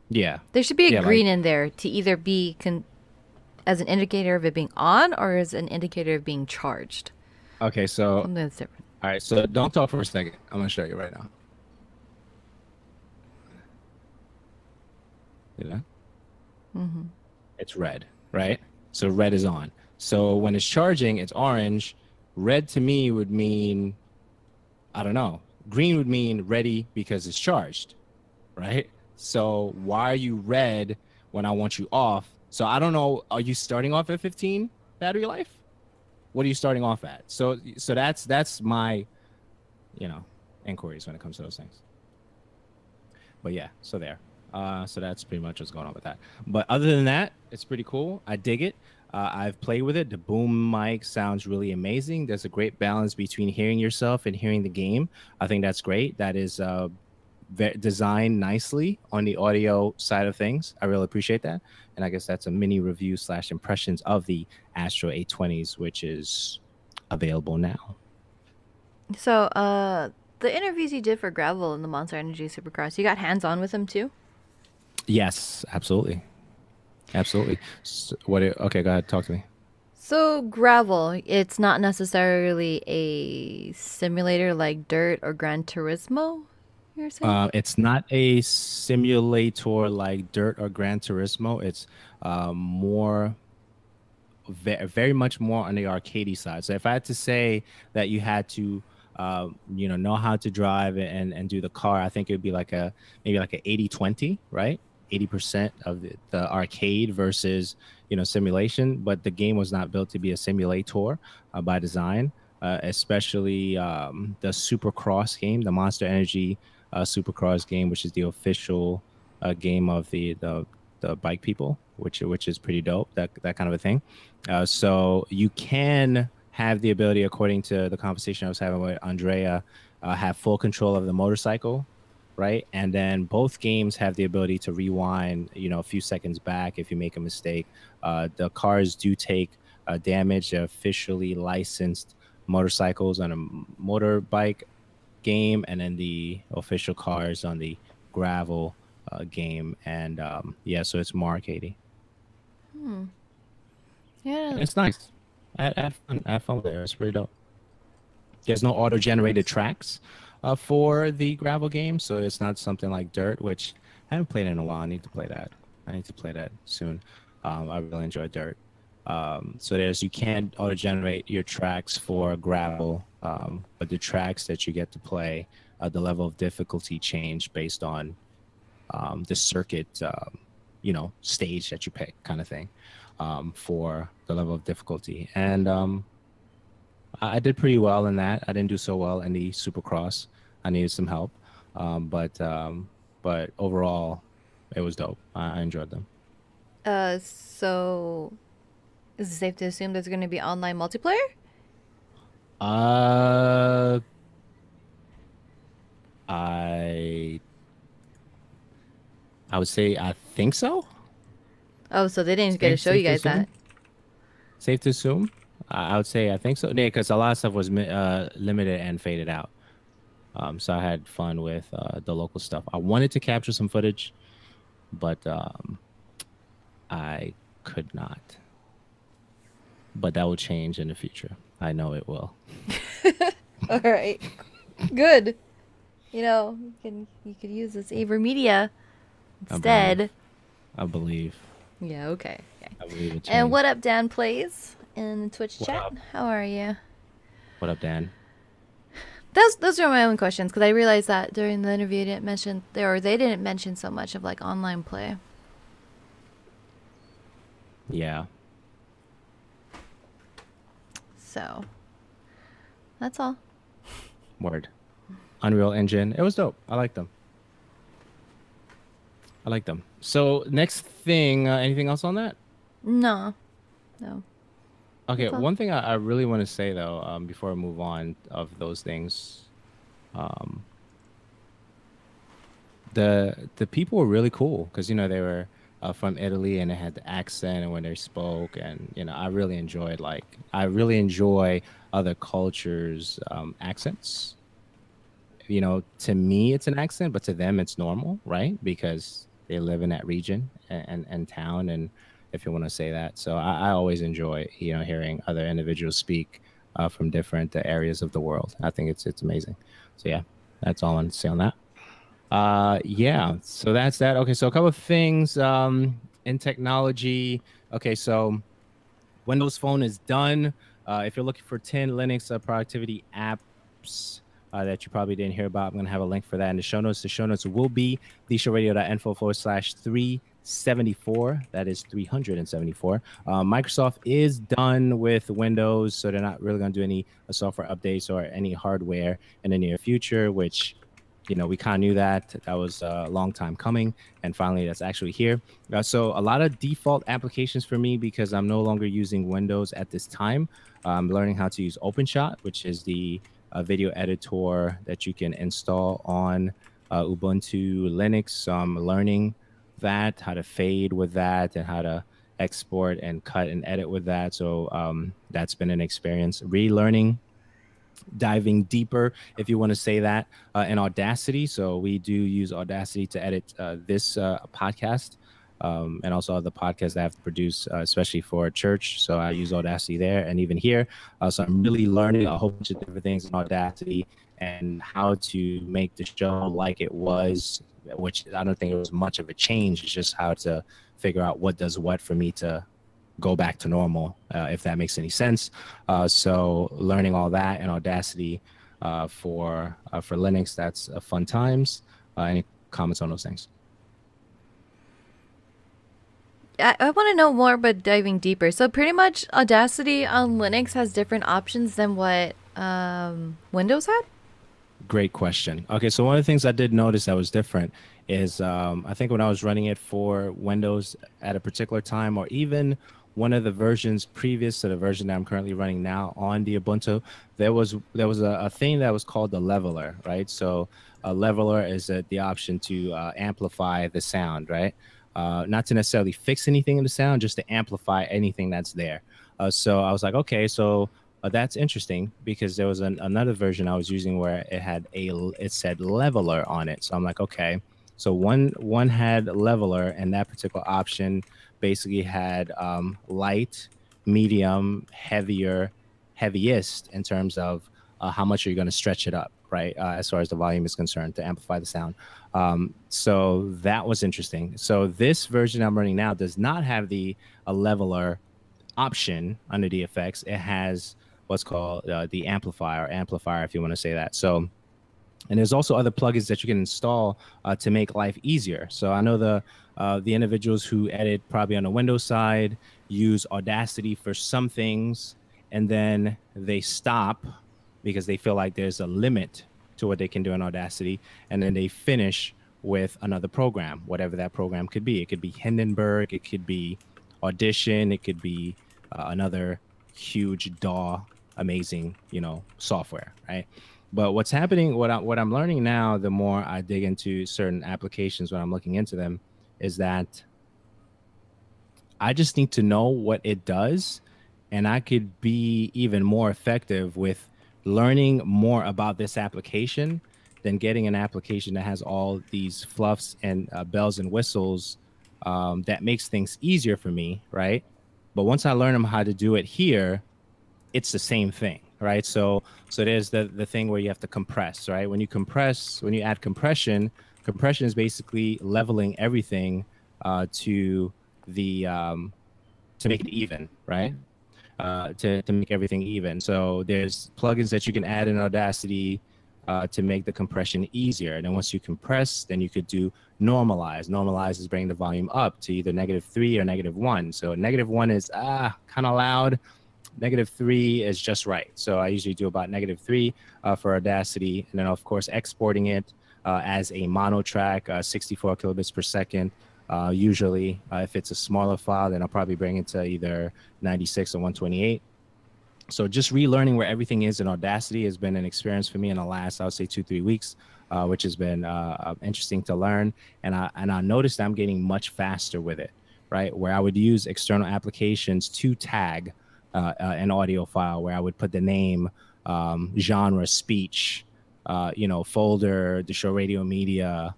Yeah, There should be a yeah, like green in there to either be as an indicator of it being on or as an indicator of being charged. okay. So Something that's different. all right, so don't talk for a second. I'm gonna show you right now. You know, Hmm. it's red, right? So red is on. So when it's charging, it's orange. Red to me would mean, I don't know. Green would mean ready because it's charged, right? So why are you red when I want you off? So I don't know. Are you starting off at 15 battery life? What are you starting off at? So that's my, you know, inquiries when it comes to those things. But yeah, so there. So that's pretty much what's going on with that. But other than that, it's pretty cool. I dig it. I've played with it. The boom mic sounds really amazing. There's a great balance between hearing yourself and hearing the game. I think that's great. That is designed nicely on the audio side of things. I really appreciate that. And I guess that's a mini review slash impressions of the Astro A20s, which is available now. So, the interviews you did for Gravel and the Monster Energy Supercross, you got hands on with them too? Yes, absolutely. Absolutely. So, okay, go ahead. Talk to me. So, Gravel, it's not necessarily a simulator like Dirt or Gran Turismo, you're saying? It's not a simulator like Dirt or Gran Turismo. It's more, very much more on the arcadey side. So if I had to say that you had to, know how to drive and do the car, I think it would be like a maybe like a 80-20, right? 80% of the arcade versus simulation. But the game was not built to be a simulator by design, especially the Supercross game, the Monster Energy Supercross game, which is the official game of the bike people, which is pretty dope. That kind of a thing. So you can have the ability, according to the conversation I was having with Andrea, have full control of the motorcycle, right? And then both games have the ability to rewind, a few seconds back if you make a mistake. The cars do take damage. They're officially licensed motorcycles on a motorbike game, and then the official cars on the gravel game. And yeah, so it's more arcadey. Hmm. Yeah. It's nice. I had fun with it. It's pretty dope. There's no auto-generated tracks for the gravel game, so it's not something like Dirt, which I haven't played in a while. I need to play that. I need to play that soon. I really enjoy Dirt. So you can't auto-generate your tracks for gravel, but the tracks that you get to play, the level of difficulty change based on the circuit, stage that you pick, kind of thing, for the level of difficulty. And I did pretty well in that. I didn't do so well in the Supercross. I needed some help, but overall, it was dope. I enjoyed them. So is it safe to assume there's going to be online multiplayer? Uh, I I would say I think so. Oh, so they didn't get to Safe, show safe you to guys that. assume. Safe to assume. I would say I think so. Yeah, because a lot of stuff was limited and faded out. So I had fun with the local stuff. I wanted to capture some footage, but I could not. But that will change in the future. I know it will. All right. Good. You could use this Aver Media I believe. instead. I believe. Yeah, okay. Okay. I believe it And changed. what up, Dan Plays in the Twitch What chat? up? How are you? What up, Dan? Those are my own questions because I realized that during the interview they didn't mention so much of like online play. Yeah. So that's all. Word. Unreal Engine. It was dope. I like them. I like them. So next thing, anything else on that? No. No. Okay, That's all. one thing I really want to say though, before I move on of those things, um, the people were really cool because they were from Italy and they had the accent and when they spoke, and I really enjoy other cultures' accents. you know, to me it's an accent, but to them it's normal, right? Because they live in that region and town, and if you want to say that. So I always enjoy, you know, hearing other individuals speak from different areas of the world. I think it's amazing. So yeah, that's all I want to say on that. Yeah, so that's that. Okay, so a couple of things in technology. Okay, so Windows Phone is done. If you're looking for 10 Linux productivity apps that you probably didn't hear about, I'm going to have a link for that in the show notes. The show notes will be theshowradio.info/374. That is 374. Microsoft is done with Windows, so they're not really going to do any software updates or any hardware in the near future, which, you know, we kind of knew that was a long time coming, and finally that's actually here. So a lot of default applications for me, because I'm no longer using Windows at this time. I'm learning how to use OpenShot, which is the video editor that you can install on Ubuntu Linux. So I'm learning that, how to fade with that, and how to export and cut and edit with that. So that's been an experience. Relearning, diving deeper, if you want to say that, in Audacity. So we do use Audacity to edit this podcast, and also other podcasts that I have to produce, especially for church. So I use Audacity there, and even here. So I'm really learning a whole bunch of different things in Audacity and how to make the show like it was, which I don't think it was much of a change. It's just how to figure out what does what for me to go back to normal, if that makes any sense. So learning all that in Audacity for Linux, that's fun times. Any comments on those things? I want to know more, but diving deeper. So pretty much Audacity on Linux has different options than what Windows had? Great question. Okay, so one of the things I did notice that was different is I think when I was running it for Windows at a particular time, or even one of the versions previous to the version that I'm currently running now on the Ubuntu, there was a thing that was called the leveler, right? So a leveler is the option to amplify the sound, right? Not to necessarily fix anything in the sound, just to amplify anything that's there. So I was like, okay, so that's interesting, because there was another version I was using where it said leveler on it. So I'm like, okay, so one had leveler, and that particular option basically had light, medium, heavier, heaviest in terms of how much you're going to stretch it up, right? As far as the volume is concerned, to amplify the sound. So that was interesting. So this version I'm running now does not have a leveler option under the effects. It has what's called the amplifier, if you want to say that. So, and there's also other plugins that you can install to make life easier. So I know the individuals who edit probably on the Windows side use Audacity for some things, and then they stop because they feel like there's a limit to what they can do in Audacity, and then they finish with another program, whatever that program could be. It could be Hindenburg, it could be Audition, it could be another huge DAW, amazing, software, right? But what's happening, what I'm learning now, the more I dig into certain applications when I'm looking into them, is that I just need to know what it does, and I could be even more effective with learning more about this application than getting an application that has all these fluffs and bells and whistles that makes things easier for me, right? But once I learn how to do it here, it's the same thing, right? So there's the thing where you have to compress, right? When you add compression is basically leveling everything to make it even, right? To make everything even. So there's plugins that you can add in Audacity to make the compression easier. And then once you compress, then you could do normalize. Normalize is bringing the volume up to either -3 or -1. So -1 is kind of loud. -3 is just right. So I usually do about -3 for Audacity. And then, of course, exporting it as a mono track, 64 kilobits per second. Usually, if it's a smaller file, then I'll probably bring it to either 96 or 128. So just relearning where everything is in Audacity has been an experience for me in the last, I would say, 2-3 weeks, which has been interesting to learn. And I noticed I'm getting much faster with it, right? Where I would use external applications to tag an audio file, where I would put the name, genre, speech, folder, the show radio media,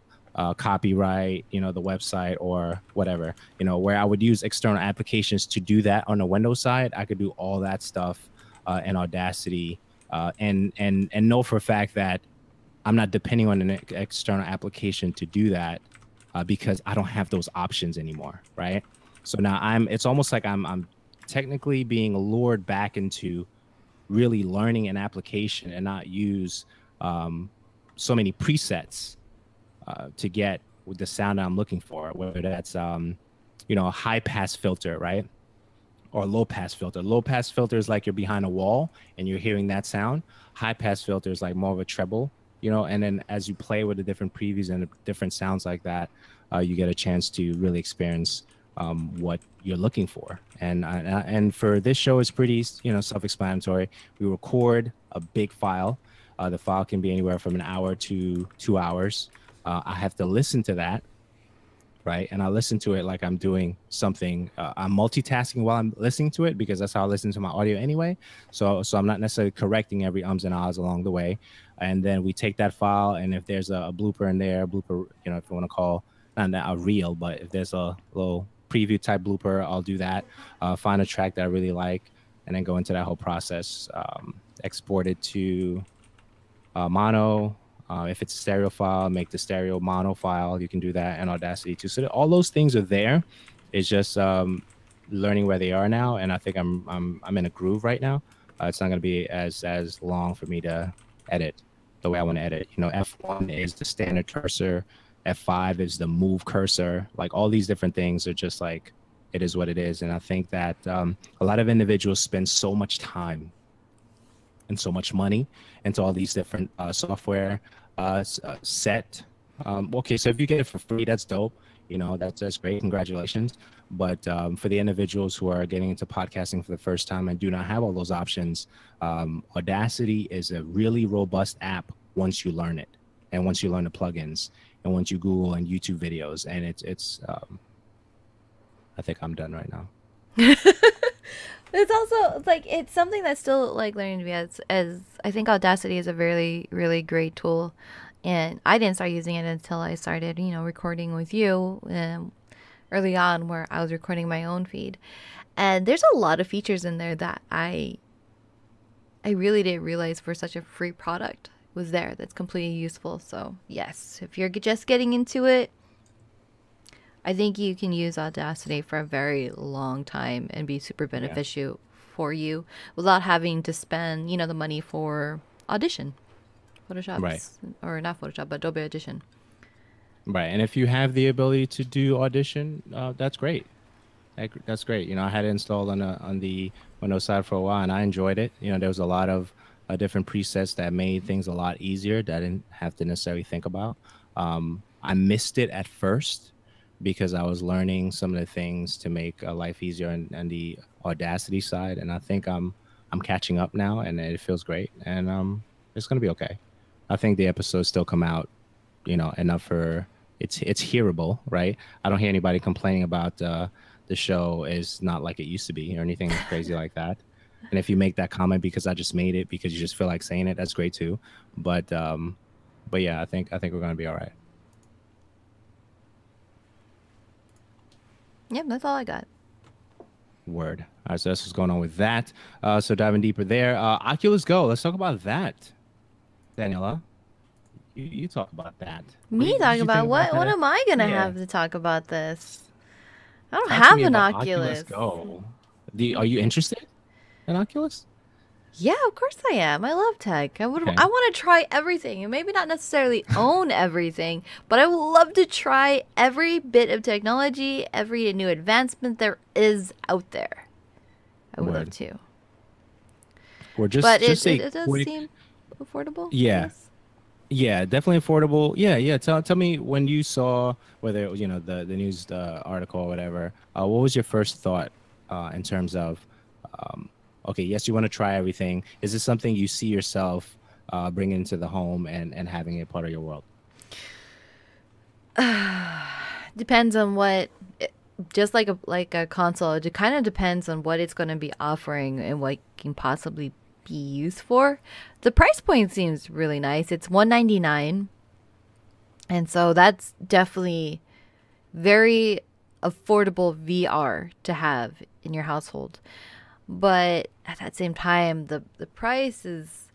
copyright, the website or whatever, where I would use external applications to do that on the Windows side. I could do all that stuff in Audacity, and know for a fact that I'm not depending on an external application to do that, because I don't have those options anymore, right? So now it's almost like I'm technically being lured back into really learning an application and not use so many presets to get the sound I'm looking for, whether that's a high pass filter, right? Or low pass filter. Low pass filter is like you're behind a wall and you're hearing that sound. High pass filter is like more of a treble, and then as you play with the different previews and the different sounds like that, you get a chance to really experience what you're looking for. And for this show, it's pretty, self-explanatory. We record a big file. The file can be anywhere from an hour to 2 hours. I have to listen to that, right? And I listen to it like I'm doing something. I'm multitasking while I'm listening to it because that's how I listen to my audio anyway. So I'm not necessarily correcting every ums and ahs along the way. And then we take that file, and if there's a blooper in there, if you want to call, not a reel, but if there's a little preview type blooper, I'll do that. Find a track that I really like, and then go into that whole process. Export it to mono. If it's a stereo file, make the stereo mono file. You can do that in Audacity too. So all those things are there. It's just learning where they are now, and I think I'm in a groove right now. It's not going to be as long for me to edit the way I want to edit. F1 is the standard cursor. F5 is the move cursor. Like all these different things are just like, it is what it is. And I think that a lot of individuals spend so much time and so much money into all these different software set. Okay, so if you get it for free, that's dope. That's great. Congratulations. But for the individuals who are getting into podcasting for the first time and do not have all those options, Audacity is a really robust app once you learn it, and once you learn the plugins, and once you Google and YouTube videos. And it's I think I'm done right now. It's also like, it's something that's still like learning to be, as I think Audacity is a really, really great tool. And I didn't start using it until I started, recording with you early on, where I was recording my own feed. And there's a lot of features in there that I really didn't realize for such a free product was there. That's completely useful. So yes, if you're just getting into it, I think you can use Audacity for a very long time and be super beneficial for you without having to spend, the money for Audition. Photoshop, right? Or not Photoshop, but Adobe Audition. Right, and if you have the ability to do Audition, that's great. That's great. I had it installed on the Windows side for a while, and I enjoyed it. There was a lot of different presets that made things a lot easier that I didn't have to necessarily think about. I missed it at first because I was learning some of the things to make life easier on the Audacity side, and I think I'm catching up now, and it feels great, and it's gonna be okay. I think the episodes still come out, enough for it's hearable, right? I don't hear anybody complaining about the show is not like it used to be or anything crazy like that. And if you make that comment because I just made it because you just feel like saying it, that's great too. But yeah, I think we're gonna be all right. Yep, that's all I got. Word. All right, so that's what's going on with that. So diving deeper there, Oculus Go. Let's talk about that, Daniela. You talk about that. Me talk about what? What am I gonna have to talk about this? I don't have an Oculus. Go. Are you interested in Oculus? Yeah, of course I am. I love tech. I want to try everything, and maybe not necessarily own everything, but I would love to try every bit of technology, every new advancement there is out there. I would love to. Or it does seem affordable. Yeah. Yeah, definitely affordable. Yeah. Tell me when you saw, whether it was, the news article or whatever, what was your first thought in terms of, okay, yes, you want to try everything. Is this something you see yourself bringing into the home and having it part of your world? Depends on what, just like a console, it kind of depends on what it's going to be offering and what can possibly be used for. The price point seems really nice. It's $199, and so that's definitely very affordable VR to have in your household. But at that same time, the price is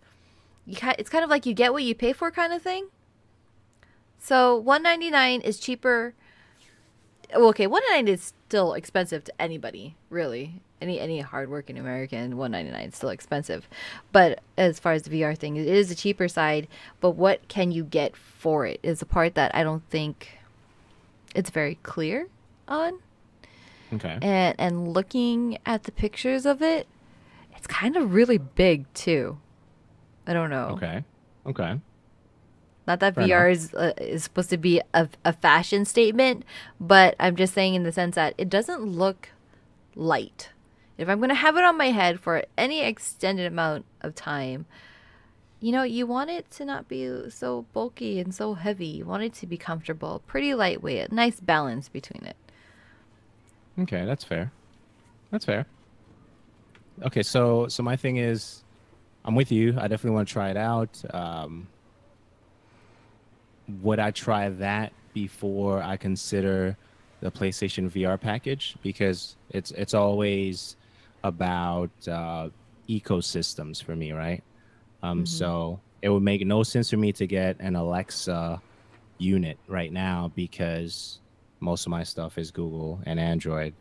it's kind of like you get what you pay for kind of thing. So $199 is cheaper. Well, okay, $199 is still expensive to anybody, really. Any hardworking American, $199 is still expensive. But as far as the VR thing, it is a cheaper side. But what can you get for it is the part that I don't think it's very clear on. Okay. And looking at the pictures of it, it's kind of really big too. I don't know. Okay. Okay. Not that Fair VR enough. is supposed to be a fashion statement, but I'm just saying in the sense that it doesn't look light. If I'm going to have it on my head for any extended amount of time, you know, you want it to not be so bulky and so heavy. You want it to be comfortable, pretty lightweight, a nice balance between it. Okay, that's fair. That's fair. Okay, so my thing is, I'm with you. I definitely want to try it out. Would I try that before I consider the PlayStation VR package? Because it's always about ecosystems for me, right? Hmm. So it would make no sense for me to get an Alexa unit right now because most of my stuff is Google and Android,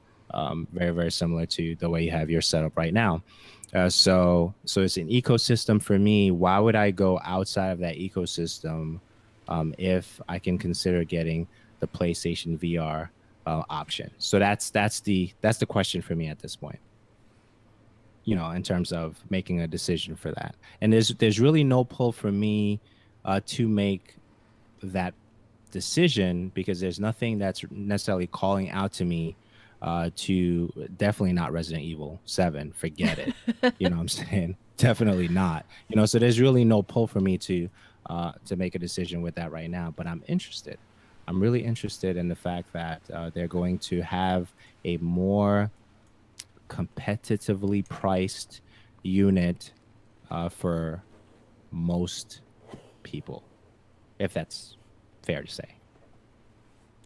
very, very similar to the way you have your setup right now. So it's an ecosystem for me. Why would I go outside of that ecosystem if I can consider getting the PlayStation VR option? So that's the question for me at this point. You know, in terms of making a decision for that, and there's really no pull for me to make that decision because there's nothing that's necessarily calling out to me to definitely not Resident Evil 7. Forget it. You know what I'm saying? Definitely not. You know, so there's really no pull for me to make a decision with that right now. But I'm interested. I'm really interested in the fact that they're going to have a more competitively priced unit for most people, if that's fair to say.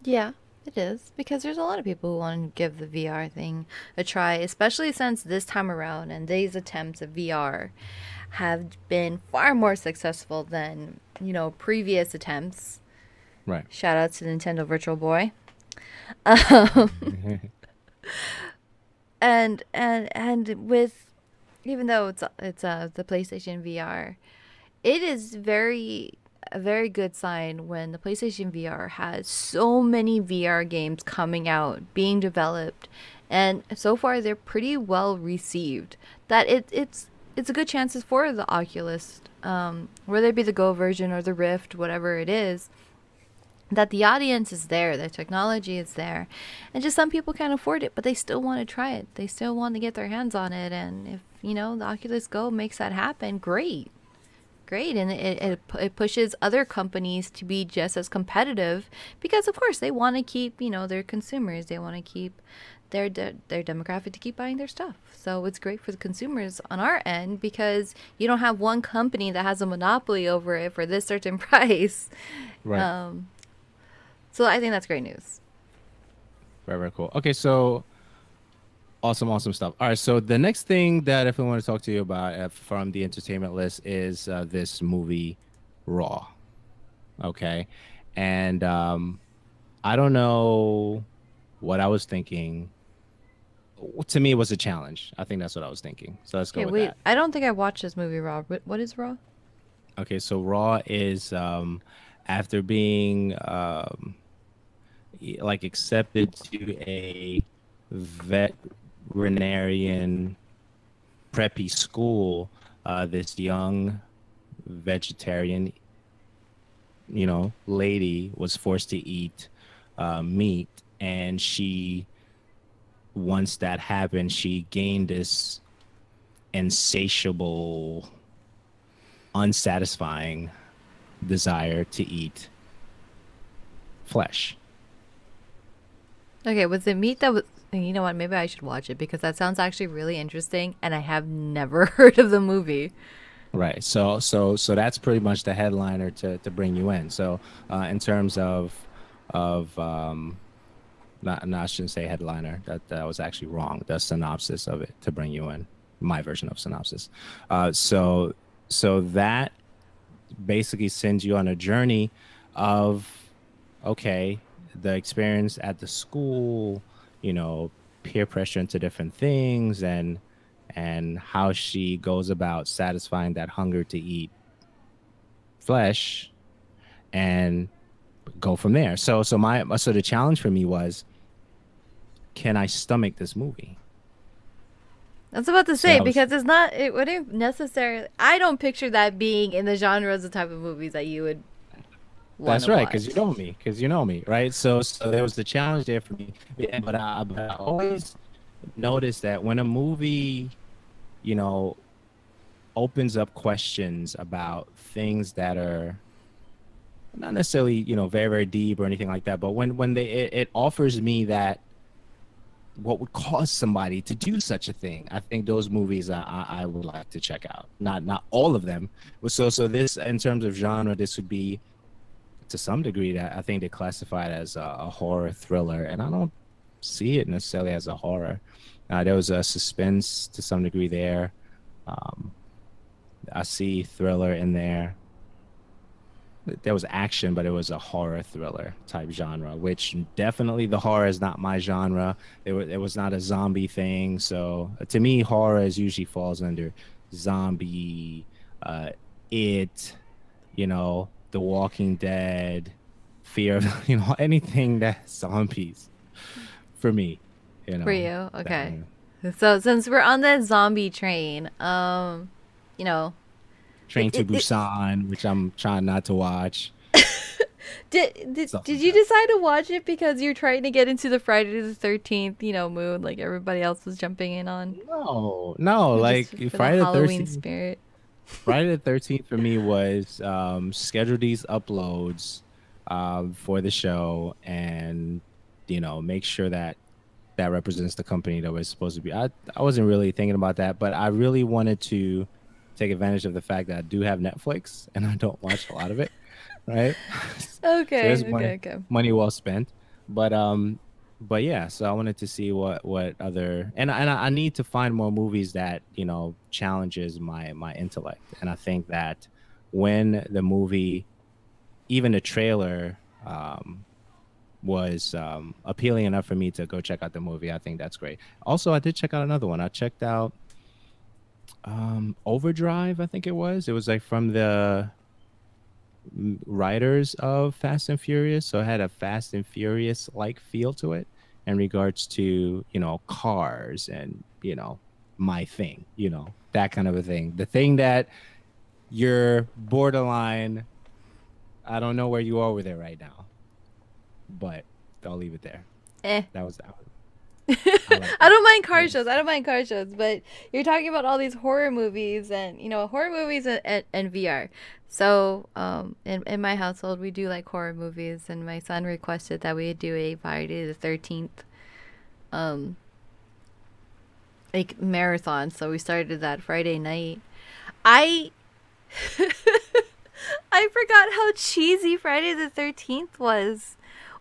Yeah, it is. Because there's a lot of people who want to give the VR thing a try, especially since this time around and these attempts at VR have been far more successful than, you know, previous attempts. Right. Shout out to Nintendo Virtual Boy. Um, and with even though it's the PlayStation VR, it is a very good sign when the PlayStation VR has so many VR games coming out, being developed, and so far they're pretty well received. That it's a good chances for the Oculus, whether it be the Go version or the Rift, whatever it is, that the audience is there, the technology is there, and just some people can't afford it, but they still want to try it. They still want to get their hands on it, and if you know the Oculus Go makes that happen, great. Great, and it pushes other companies to be just as competitive because, of course, they want to keep, you know, their consumers. They want to keep their demographic to keep buying their stuff. So it's great for the consumers on our end because you don't have one company that has a monopoly over it for this certain price. Right. Um, so I think that's great news. Very, very cool. Okay, so awesome, awesome stuff. All right, so the next thing that I want to talk to you about from the entertainment list is this movie, Raw. Okay, and I don't know what I was thinking. To me, it was a challenge. I think that's what I was thinking. So let's go Okay, with wait. that. I don't think I watched this movie, Raw. What is Raw? Okay, so Raw is after being like accepted to a veterinarian preppy school, this young vegetarian, you know, lady was forced to eat meat, and she, once that happened, she gained this insatiable, unsatisfying desire to eat flesh. Okay, was it meat that was And you know what? Maybe I should watch it because that sounds actually really interesting, and I have never heard of the movie. Right. So that's pretty much the headliner to bring you in. So in terms of not, no, I shouldn't say headliner. That was actually wrong. The synopsis of it to bring you in. My version of synopsis. So that basically sends you on a journey of, okay, the experience at the school, you know, peer pressure into different things, and how she goes about satisfying that hunger to eat flesh and go from there. So the challenge for me was, can I stomach this movie? I was about to So say that was because it's not. It wouldn't necessarily. I don't picture that being in the genres of type of movies that you would want That's to right, watch. because you know me, right? So there was the challenge there for me. Yeah, but I always notice that when a movie, you know, opens up questions about things that are not necessarily, you know, very, very deep or anything like that, but when it offers me that what would cause somebody to do such a thing, I think those movies I would like to check out. Not all of them. So this, in terms of genre, this would be to some degree that I think they classify it as a horror thriller, and I don't see it necessarily as a horror. There was a suspense to some degree there. Um, I see thriller in there. There was action, but it was a horror thriller type genre, which definitely the horror is not my genre. It was not a zombie thing. So to me, horror is usually falls under zombie, uh, it, you know, The Walking Dead, fear of, you know, anything that's zombies for me, you For know. you, That, okay. So since we're on that zombie train, you know, Train to Busan, which I'm trying not to watch, stuff did like you that. decide to watch it because you're trying to get into the Friday the 13th, mood like everybody else was jumping in on? No, Or like just for the Halloween 13th. spirit? Friday the 13th for me was schedule these uploads for the show, and you know, make sure that that represents the company that we're supposed to be. I wasn't really thinking about that, but I really wanted to take advantage of the fact that I do have Netflix and I don't watch a lot of it, right? So Okay, there's okay, okay. money well spent. But yeah, so I wanted to see what other, and I need to find more movies that, you know, challenges my intellect. And I think that when the movie, even the trailer, was appealing enough for me to go check out the movie, I think that's great. Also, I did check out another one. I checked out Overdrive, I think it was. It was like from the writers of Fast and Furious, so it had a Fast and Furious like feel to it in regards to, you know, cars and, you know, my thing, you know, that kind of a thing. The thing that you're borderline, I don't know where you are with it right now, but I'll leave it there. Eh. That was that one. I like I that. don't mind car Yes. shows. I don't mind car shows, but you're talking about all these horror movies and horror movies and VR. So, in my household, we do like horror movies, and my son requested that we do a Friday the 13th, um, like marathon. So we started that Friday night. I I forgot how cheesy Friday the 13th was.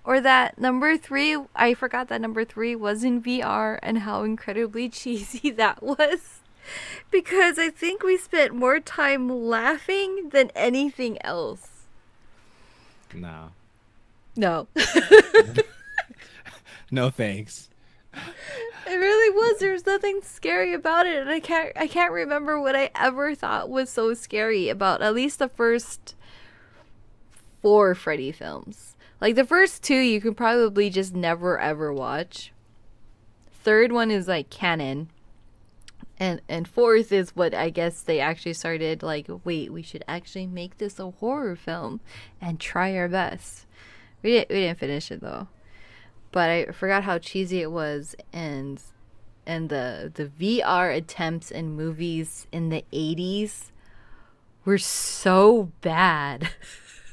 Or that number three, I forgot that number three was in VR and how incredibly cheesy that was. Because I think we spent more time laughing than anything else. No. No. No thanks. It really was. There was nothing scary about it, and I can't remember what I ever thought was so scary about at least the first four Freddy films. Like the first two you could probably just never ever watch. Third one is like canon. And fourth is what I guess they actually started like, wait, we should actually make this a horror film and try our best. We didn't finish it though. But I forgot how cheesy it was, and the VR attempts in movies in the 80s were so bad.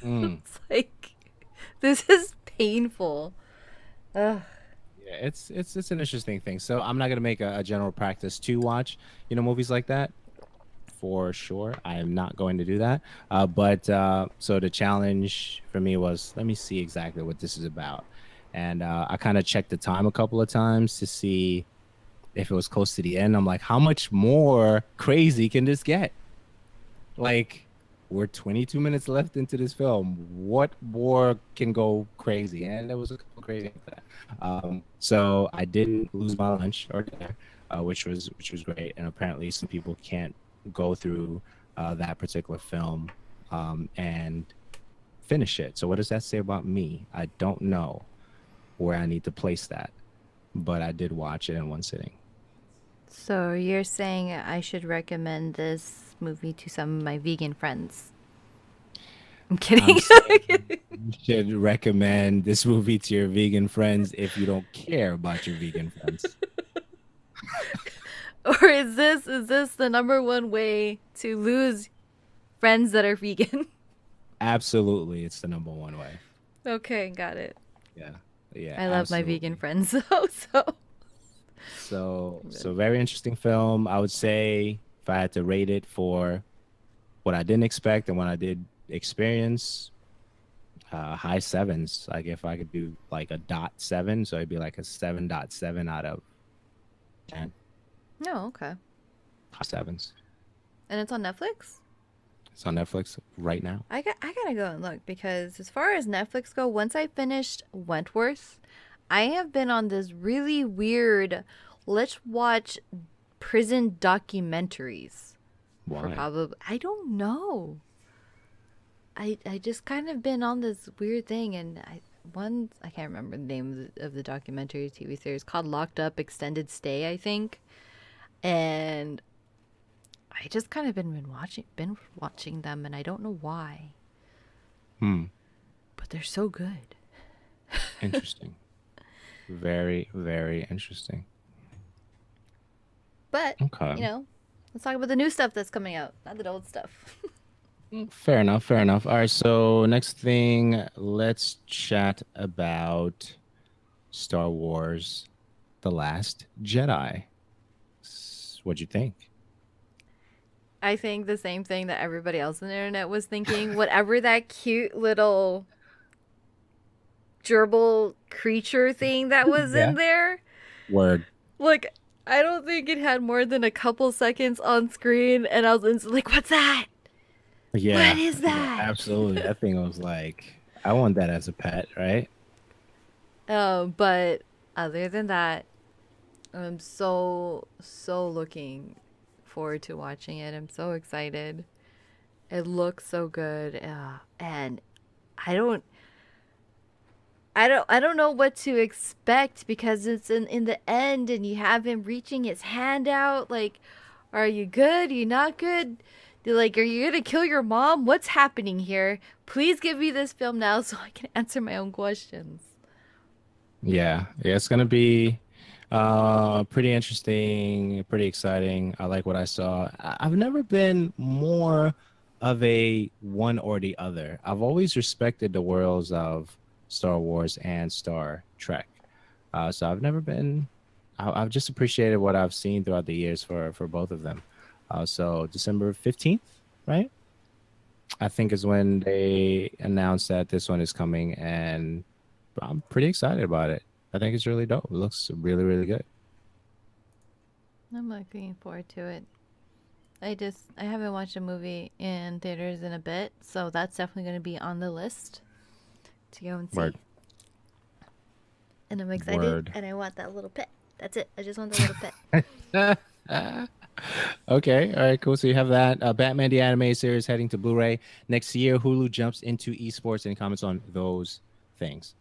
Mm. It's like, this is painful. Ugh. Yeah, it's an interesting thing. So I'm not gonna make a general practice to watch, movies like that for sure. I am not going to do that. But so the challenge for me was, let me see exactly what this is about, and I kind of checked the time a couple of times to see if it was close to the end. I'm like, how much more crazy can this get? Like, we're 22 minutes left into this film. What more can go crazy? And there was a couple crazy things that. So I didn't lose my lunch or dinner, which was great. And apparently, some people can't go through that particular film and finish it. So what does that say about me? I don't know where I need to place that, but I did watch it in one sitting. So you're saying I should recommend this movie to some of my vegan friends? I'm I'm kidding. saying you should recommend this movie to your vegan friends if you don't care about your vegan friends. Or is this the number one way to lose friends that are vegan? Absolutely, it's the number one way. Okay, got it. Yeah, yeah, I love my vegan absolutely. friends though, so So very interesting film. I would say if I had to rate it for what I didn't expect and what I did experience, high sevens. Like if I could do like a dot seven, so it'd be like a 7.7 out of 10. no, okay. High sevens. And it's on Netflix? It's on Netflix right now. I gotta go and look because as far as Netflix go, once I finished Wentworth, I have been on this really weird let's watch prison documentaries for Why? probably I don't know. I just kind of been on this weird thing and I can't remember the name of the documentary TV series called Locked Up Extended Stay, I think. And I just kind of been watching them and I don't know why, Hmm. but they're so good. Interesting. Very, very interesting. But, Okay. let's talk about the new stuff that's coming out, not the old stuff. Fair enough. Fair enough. All right. So next thing, let's chat about Star Wars: The Last Jedi. What'd you think? I think the same thing that everybody else on the internet was thinking. Whatever that cute little gerbil creature thing that was Yeah. in there, Word. like, I don't think it had more than a couple seconds on screen, and I was instantly like, what's that? What Yeah. is Yeah. that? Absolutely. That thing was like, I want that as a pet, right? But other than that, I'm so looking forward to watching it. I'm so excited. It looks so good. And I don't I don't know what to expect because it's in the end and you have him reaching his hand out like are you good? Are you not good? They're like, are you gonna kill your mom? What's happening here? Please give me this film now so I can answer my own questions. Yeah. Yeah. It's gonna be pretty interesting, pretty exciting. I like what I saw. I've never been more of a one or the other. I've always respected the worlds of Star Wars and Star Trek. So I've never been. I've just appreciated what I've seen throughout the years for both of them. So December 15th, right? I think is when they announced that this one is coming, and I'm pretty excited about it. I think it's really dope. It looks really, really good. I'm looking forward to it. I haven't watched a movie in theaters in a bit, so that's definitely going to be on the list to go and see. Word. And I'm excited, Word. and I want that little pet. That's it. I just want the little pet. Okay. All right. Cool. So you have that Batman the Animated Series heading to Blu-ray next year. Hulu jumps into esports. Any comments on those things?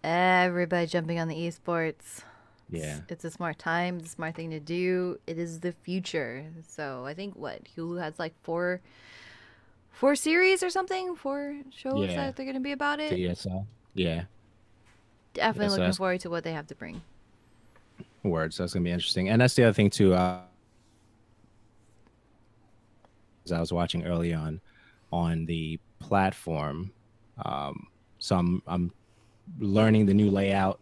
Everybody jumping on the esports. Yeah. It's a smart time. It's a smart thing to do. It is the future. So I think what Hulu has like four series or something, four shows Yeah. that they're gonna be about it. TSL. Yeah. Yeah. Definitely So looking that's forward to what they have to bring. word. So that's gonna be interesting. And that's the other thing too. As I was watching early on the platform. So I'm learning the new layout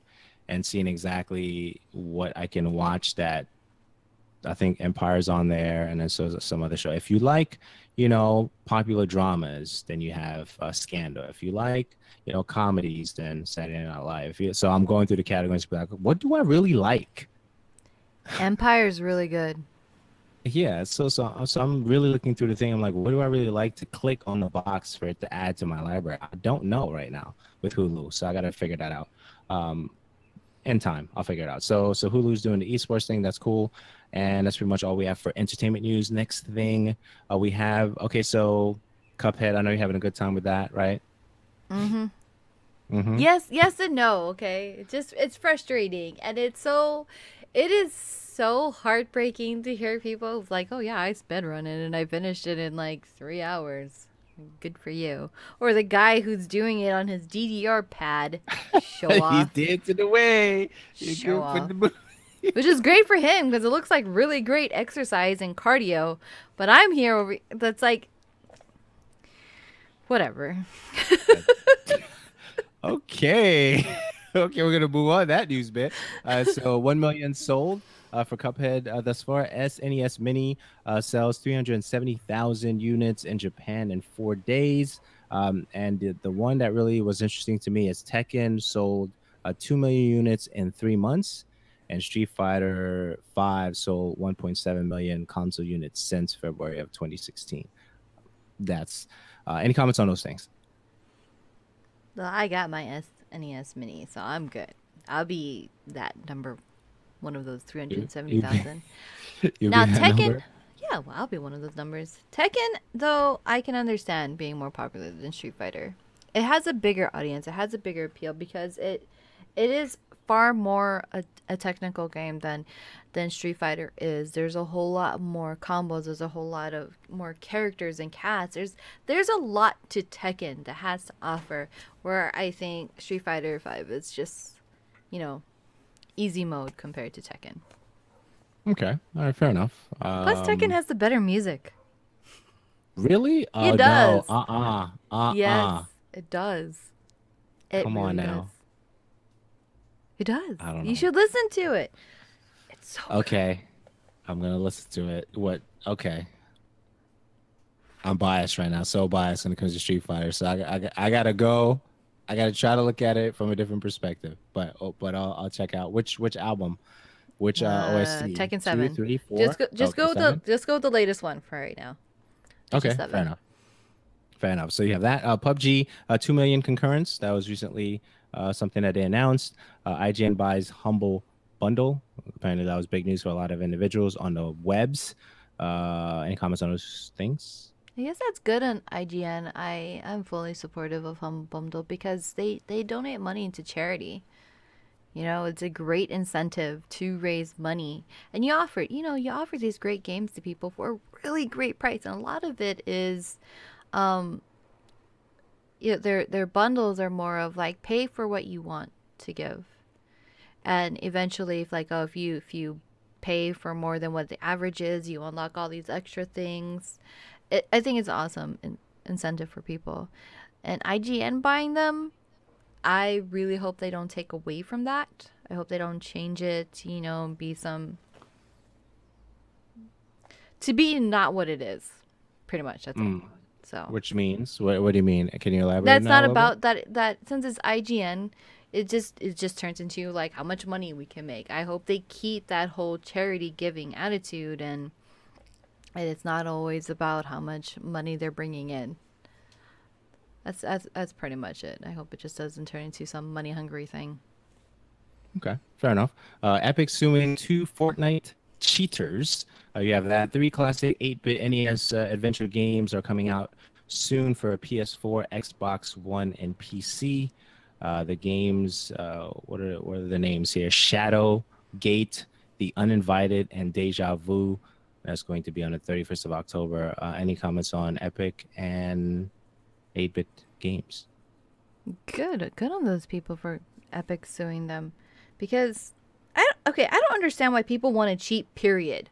and seeing exactly what I can watch. That I think Empire's on there, and then so is some other show. If you like, popular dramas, then you have Scandal. If you like, comedies, then Saturday Night Live. So I'm going through the categories, like, what do I really like? Empire's really good. Yeah, so I'm really looking through the thing. I'm like, what do I really like to click on the box for it to add to my library? I don't know right now with Hulu, so I got to figure that out. Um, in time, I'll figure it out. So Hulu's doing the esports thing. That's cool, and that's pretty much all we have for entertainment news. Next thing we have, okay, so Cuphead. I know you're having a good time with that, right? Mm-hmm. Mm-hmm. Yes and no, okay? It's frustrating, and it is so heartbreaking to hear people like, "Oh yeah, I sped run it and I finished it in like 3 hours." Good for you. Or the guy who's doing it on his DDR pad. Show He's off. dancing away. You Show can put off. the Which is great for him because it looks like really great exercise and cardio. But I'm here over that's like whatever. Okay. Okay, we're gonna move on that news bit. So 1 million sold for Cuphead thus far. SNES Mini sells 370,000 units in Japan in 4 days. And the one that really was interesting to me is Tekken sold 2 million units in 3 months, and Street Fighter 5 sold 1.7 million console units since February of 2016. That's any comments on those things? Well, I got my SNES Mini, so I'm good. I'll be that number one of those You, 370,000. you'll be Now that Tekken, number. yeah, well, I'll be one of those numbers. Tekken, though, I can understand being more popular than Street Fighter. It has a bigger audience. It has a bigger appeal because it is far more a technical game than Street Fighter is. There's a whole lot more combos. There's a whole lot of more characters and cats. There's a lot to Tekken that has to offer. Where I think Street Fighter 5 is just, you know, easy mode compared to Tekken. Okay, all right, fair enough. Plus, Tekken has the better music. Really? Oh It no. does. Yes, it does. It Come on really does. now. It does. I don't You know. should listen to it. It's so good. Okay, I'm gonna listen to it. What? Okay, I'm biased right now. So biased when it comes to Street Fighter. So I gotta go. I gotta try to look at it from a different perspective. But I'll check out which album, which OST, Tekken two, 7. three, four. Okay, seven. Just go with the latest one for right now. Which is Okay, fair 7. enough. Fair enough. So you have that. PUBG, 2 million concurrents. That was recently something that they announced. IGN buys Humble Bundle. Apparently, that was big news for a lot of individuals on the webs. Any comments on those things? I guess that's good on IGN. I'm fully supportive of Humble Bundle because they donate money into charity. You know, it's a great incentive to raise money. And you offer these great games to people for a really great price. And a lot of it is um their bundles are more of like pay for what you want to give. And eventually if you pay for more than what the average is, you unlock all these extra things. I think it's awesome incentive for people. And IGN buying them, I really hope they don't take away from that. I hope they don't change it to, to be not what it is. Pretty much, that's all. Mm. So Which means what do you mean? Can you elaborate that's now a not little bit? about that since it's IGN, it just turns into like how much money we can make. I hope they keep that whole charity giving attitude and it's not always about how much money they're bringing in. That's pretty much it. I hope it just doesn't turn into some money hungry thing. Okay, fair enough. Epic suing two Fortnite cheaters. You have that. Three classic 8-bit NES adventure games are coming out soon for PS4, Xbox One, and PC. The games, what are the names here? Shadow, Gate, The Uninvited, and Deja Vu. That's going to be on the 31st of October. Any comments on Epic and 8-bit games? Good on those people for Epic suing them, because I don't understand why people want to cheat. Period.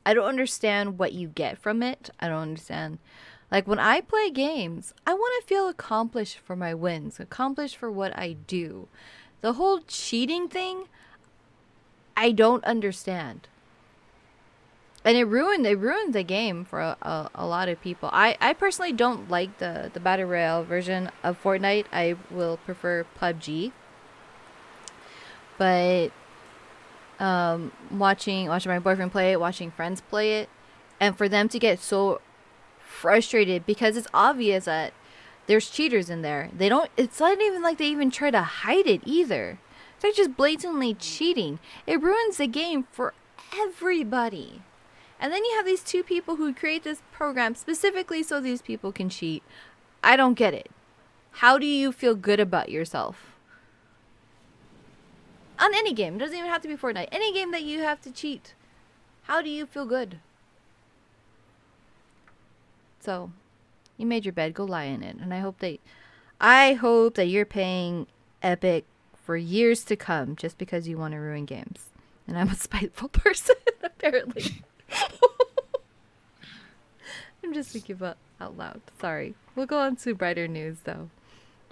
I don't understand what you get from it. I don't understand. Like when I play games, I want to feel accomplished for my wins, accomplished for what I do. The whole cheating thing, I don't understand. And it ruined the game for a lot of people. I personally don't like the battle royale version of Fortnite. I will prefer PUBG. But watching my boyfriend play it, watching friends play it, and for them to get so frustrated because it's obvious that there's cheaters in there. They don't. It's not even like they even try to hide it either. They're just blatantly cheating. It ruins the game for everybody. And then you have these two people who create this program specifically so these people can cheat. I don't get it. How do you feel good about yourself? On any game. It doesn't even have to be Fortnite. Any game that you have to cheat. How do you feel good? So, you made your bed. Go lie in it. And I hope that you're paying Epic for years to come just because you want to ruin games. And I'm a spiteful person, apparently. I'm just thinking about out loud. Sorry. We'll go on to brighter news, though.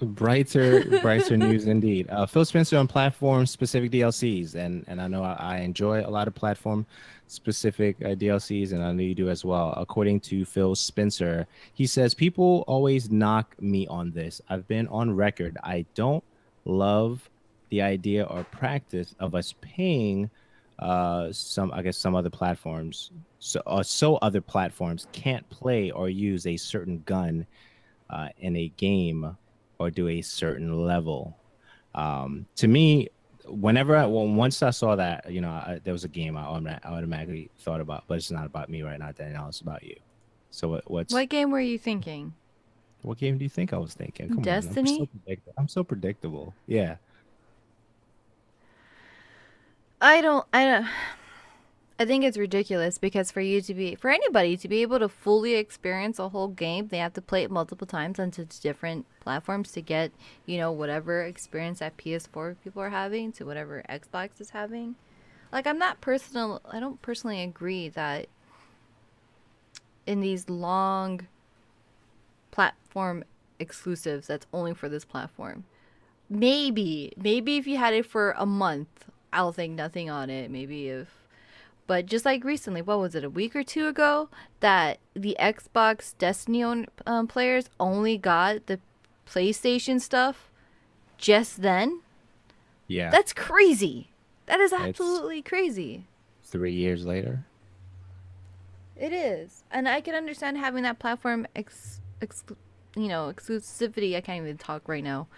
Brighter news indeed. Phil Spencer on platform-specific DLCs, and I know I enjoy a lot of platform-specific DLCs, and I know you do as well. According to Phil Spencer, he says, people always knock me on this. I've been on record. I don't love the idea or practice of us paying some other platforms, so other platforms can't play or use a certain gun in a game or do a certain level. To me, once I saw that, there was a game I automatically thought about, but it's not about me right now, Danielle. It's about you. So what game were you thinking? What game do you think I was thinking? Come Destiny? On, I'm so predictable. Yeah. I think it's ridiculous because for anybody to be able to fully experience a whole game, they have to play it multiple times onto different platforms to get, whatever experience that PS4 people are having to whatever Xbox is having. Like, I don't personally agree that in these long platform exclusives that's only for this platform. Maybe if you had it for a month, I'll think nothing on it. But just like recently, what was it, a week or two ago, that the Xbox Destiny players only got the PlayStation stuff just then? Yeah. That's crazy. That is absolutely crazy. 3 years later? It is. And I can understand having that platform exclusivity. I can't even talk right now.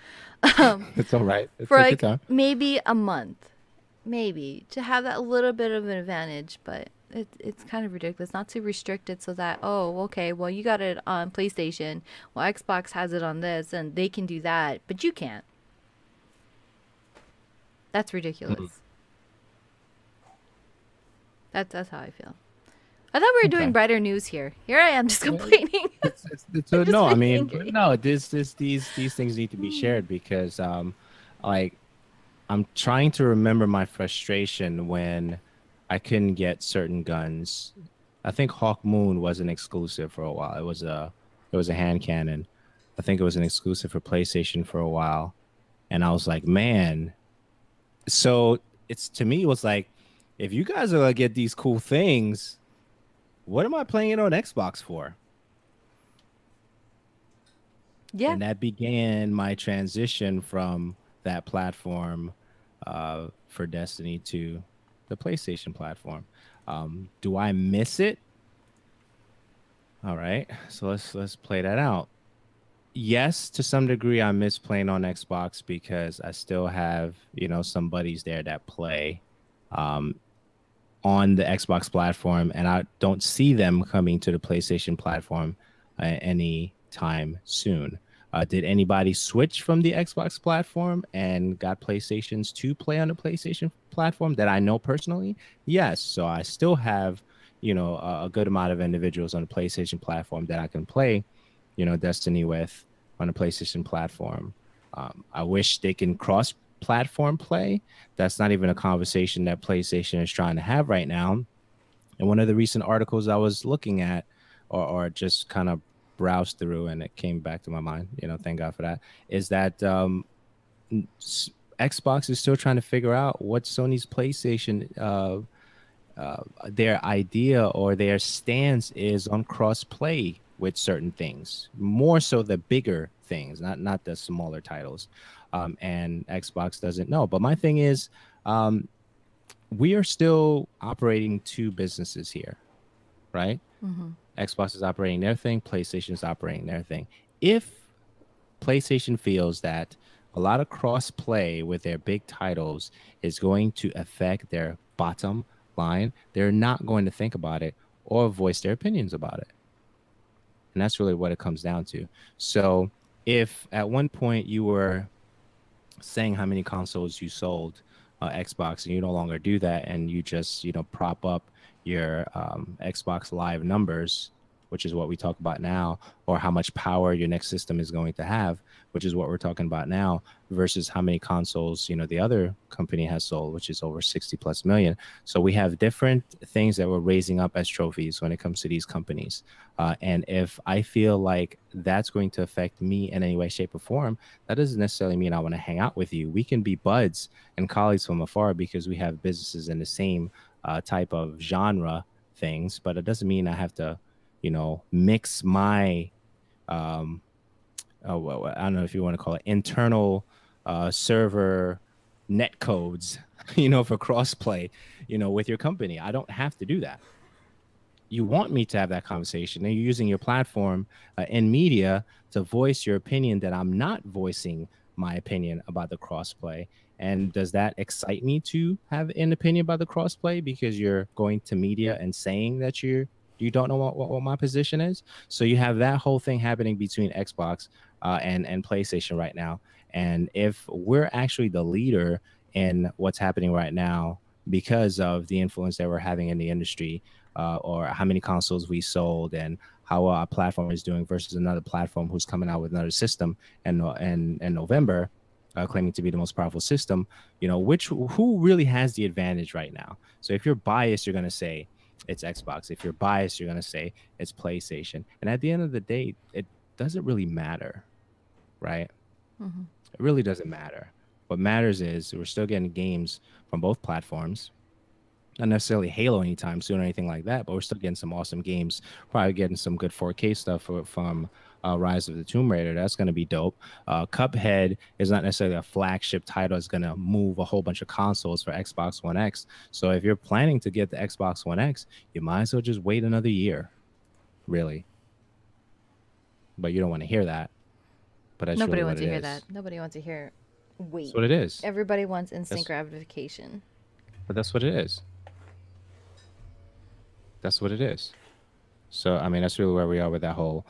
It's all right. For like maybe a month. Maybe to have that little bit of an advantage, but it's kind of ridiculous not to restrict it so that, oh, okay, well, you got it on PlayStation, well, Xbox has it on this and they can do that, but you can't. That's ridiculous. That's how I feel. I thought we were doing brighter news here. Here I am just complaining. No, I mean, no, these things need to be shared because like, I'm trying to remember my frustration when I couldn't get certain guns. I think Hawk Moon was an exclusive for a while. It was a hand cannon. I think it was an exclusive for PlayStation for a while. And I was like, man. So to me, it was like, if you guys are gonna get these cool things, what am I playing it on Xbox for? Yeah. And that began my transition from that platform for Destiny to the PlayStation platform. Do I miss it? All right, so let's play that out. Yes, to some degree, I miss playing on Xbox because I still have some buddies there that play on the Xbox platform, and I don't see them coming to the PlayStation platform anytime soon. Did anybody switch from the Xbox platform and got PlayStations to play on the PlayStation platform that I know personally? Yes. So I still have, a good amount of individuals on the PlayStation platform that I can play, Destiny with on the PlayStation platform. I wish they can cross-platform play. That's not even a conversation that PlayStation is trying to have right now. And one of the recent articles I was looking at or just kind of browsed through and it came back to my mind, thank God for that, is that Xbox is still trying to figure out what Sony's PlayStation their idea or their stance is on cross play with certain things, more so the bigger things, not the smaller titles. And Xbox doesn't know. But my thing is, um, we are still operating two businesses here, right? Mm-hmm. Xbox is operating their thing, PlayStation is operating their thing. If PlayStation feels that a lot of cross play with their big titles is going to affect their bottom line, they're not going to think about it or voice their opinions about it. And that's really what it comes down to. So if at one point you were saying how many consoles you sold Xbox, and you no longer do that, and you just prop up your Xbox Live numbers, which is what we talk about now, or how much power your next system is going to have, which is what we're talking about now, versus how many consoles the other company has sold, which is over 60 plus million. So we have different things that we're raising up as trophies when it comes to these companies. And if I feel like that's going to affect me in any way, shape, or form, that doesn't necessarily mean I want to hang out with you. We can be buds and colleagues from afar because we have businesses in the same type of genre things, but it doesn't mean I have to, mix my, well, I don't know if you want to call it internal server net codes, for crossplay, with your company. I don't have to do that. You want me to have that conversation, and you're using your platform in media to voice your opinion that I'm not voicing my opinion about the crossplay. And does that excite me to have an opinion about the crossplay because you're going to media and saying that you don't know what my position is? So you have that whole thing happening between Xbox and PlayStation right now. And if we're actually the leader in what's happening right now because of the influence that we're having in the industry, or how many consoles we sold and how our platform is doing versus another platform who's coming out with another system in November, claiming to be the most powerful system, who really has the advantage right now? So if you're biased, you're going to say it's Xbox. If you're biased, you're going to say it's PlayStation. And at the end of the day, it doesn't really matter, right? Mm-hmm. It really doesn't matter. What matters is we're still getting games from both platforms. Not necessarily Halo anytime soon or anything like that, but we're still getting some awesome games. Probably getting some good 4K stuff from Rise of the Tomb Raider. That's going to be dope. Cuphead is not necessarily a flagship title. It's going to move a whole bunch of consoles for Xbox One X. So if you're planning to get the Xbox One X, you might as well just wait another year, really. But you don't want to hear that. But that's Nobody really what wants it to hear is. that. Nobody wants to hear. That's Wait. what it is. Everybody wants instant That's, gratification. but that's what it is. That's what it is. So, I mean, that's really where we are with that whole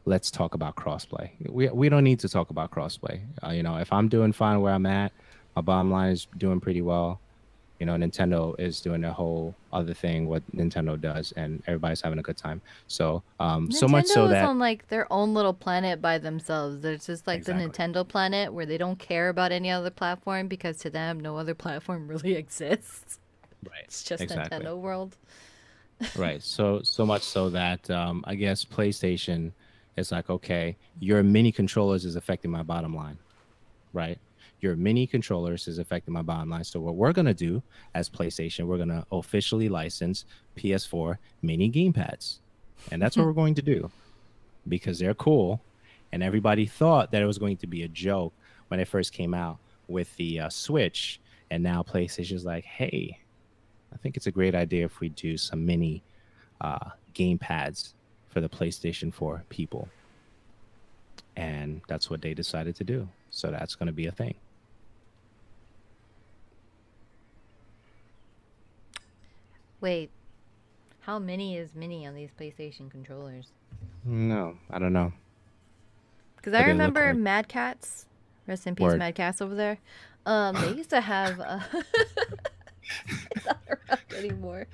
let's talk about crossplay. We don't need to talk about crossplay. If I'm doing fine where I'm at, my bottom line is doing pretty well. Nintendo is doing a whole other thing, what Nintendo does, and everybody's having a good time. So, so much so Nintendo is that on like their own little planet by themselves. There's just like the exactly Nintendo planet where they don't care about any other platform because to them no other platform really exists. right, It's just exactly Nintendo world. right. So much so that I guess PlayStation is like, okay, your mini controllers is affecting my bottom line, right? Your mini controllers is affecting my bottom line. So what we're gonna do as PlayStation, we're gonna officially license PS4 mini gamepads, and that's what we're going to do because they're cool. And everybody thought that it was going to be a joke when it first came out with the Switch, and now PlayStation's like, hey, I think it's a great idea if we do some mini gamepads for the PlayStation 4 people, and that's what they decided to do. So that's going to be a thing. Wait, how many is mini on these PlayStation controllers? No, I don't know. Because I But they look remember like Mad Cats, rest in peace, word. Mad Cats over there. They used to have. It's not around anymore.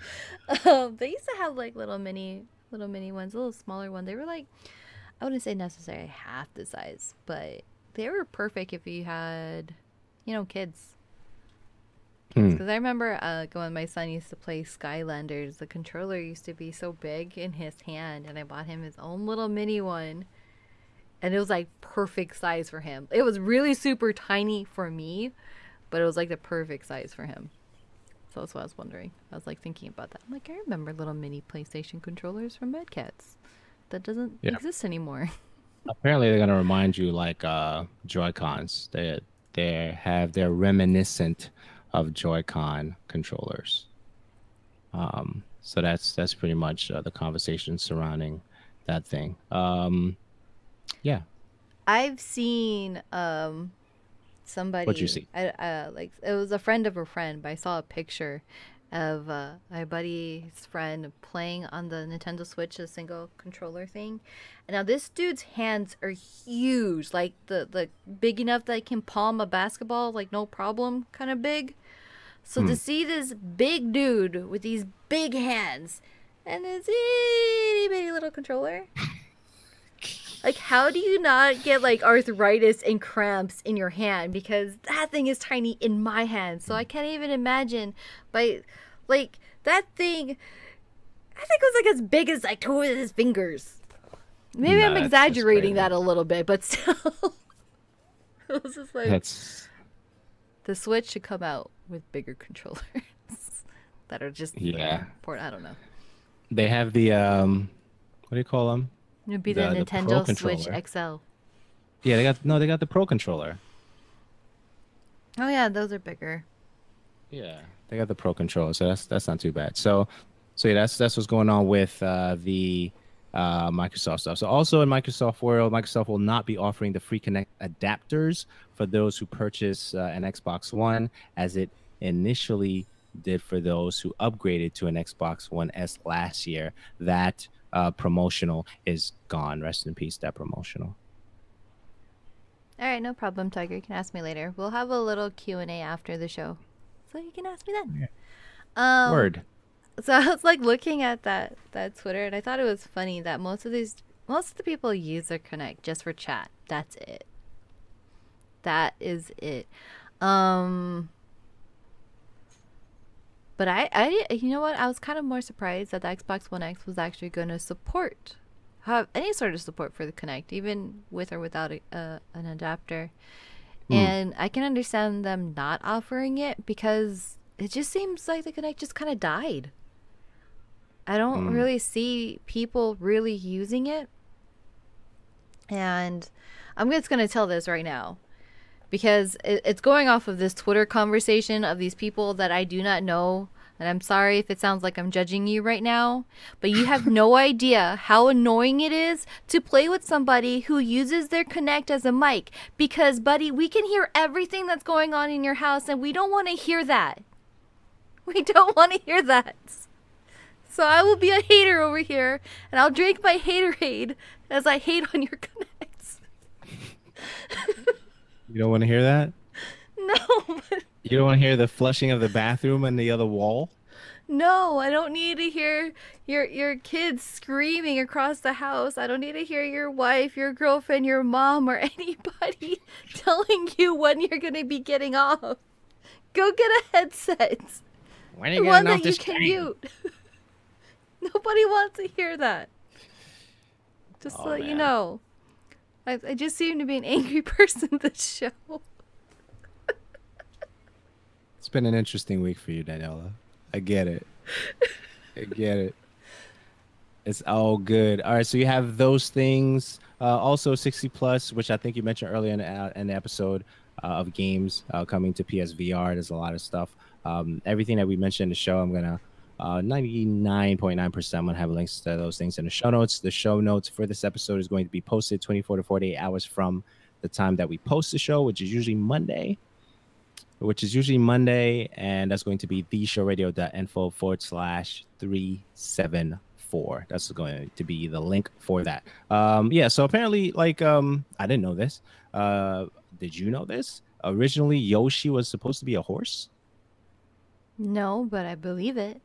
They used to have like little mini ones, a little smaller one. They were like, I wouldn't say necessarily half the size, but they were perfect if you had, kids. Hmm. Because I remember when my son used to play Skylanders, the controller used to be so big in his hand, and I bought him his own little mini one. and it was like perfect size for him. It was really super tiny for me, but it was like the perfect size for him. So that's what I was wondering. I was like thinking about that. I'm like, I remember little mini PlayStation controllers from Mad Cats. That doesn't exist anymore. Apparently, they're gonna remind you like Joy-Cons. They're reminiscent of Joy-Con controllers. So that's pretty much the conversation surrounding that thing. Yeah. I've seen What you somebody see? like it was a friend of a friend, but I saw a picture of my buddy's friend playing on the Nintendo Switch, a single controller thing. And now this dude's hands are huge, like the big enough that I can palm a basketball, like no problem, kind of big. So to see this big dude with these big hands and this itty bitty little controller, like, how do you not get like arthritis and cramps in your hand? Because that thing is tiny in my hand, so I can't even imagine. But like that thing, I think it was like as big as like two of his fingers. Maybe I'm exaggerating that a little bit, but still, it was just like the Switch should come out with bigger controllers that are just important. I don't know. They have the what do you call them? It'd be the Nintendo Switch XL. Yeah, they got the Pro controller. Oh yeah, those are bigger. Yeah, they got the Pro controller, so that's not too bad. So yeah, that's what's going on with the Microsoft stuff. So also in Microsoft world, Microsoft will not be offering the free Kinect adapters for those who purchase an Xbox One, as it initially did for those who upgraded to an Xbox One S last year. That promotional is gone. Rest in peace, that promotional. All right, no problem, Tiger. You can ask me later. We'll have a little Q&A after the show, so you can ask me then. Yeah. Word. So I was like looking at that Twitter, and I thought it was funny that most of the people use their Connect just for chat. That's it. That is it. But I you know what? I was kind of more surprised that the Xbox One X was actually going to have any sort of support for the Kinect, even with or without an adapter. And I can understand them not offering it because it just seems like the Kinect just kind of died. I don't really see people really using it. And I'm just going to tell this right now, because it's going off of this Twitter conversation of these people that I do not know. And I'm sorry if it sounds like I'm judging you right now, but you have no idea how annoying it is to play with somebody who uses their Kinect as a mic. Because, buddy, we can hear everything that's going on in your house, and we don't want to hear that. We don't want to hear that. So I will be a hater over here, and I'll drink my haterade as I hate on your Kinects. You don't want to hear that? No. You don't want to hear the flushing of the bathroom and the other wall? No, I don't need to hear your kids screaming across the house. I don't need to hear your wife, your girlfriend, your mom, or anybody telling you when you're going to be getting off. Go get a headset. When are you getting off this can mute. Nobody wants to hear that. Just to let you know. I just seem to be an angry person this show. It's been an interesting week for you, Daniela. I get it. I get it. It's all good. All right, so you have those things. Also 60 plus, which I think you mentioned earlier in the episode of games coming to PSVR. There's a lot of stuff. Everything that we mentioned in the show, I'm going to 99.9% I'm going to have links to those things in the show notes. The show notes for this episode is going to be posted 24 to 48 hours from the time that we post the show, which is usually Monday. And that's going to be theshowradio.info/374. That's going to be the link for that. Yeah, so apparently, like, I didn't know this. Did you know this? Originally, Yoshi was supposed to be a horse. No, but I believe it.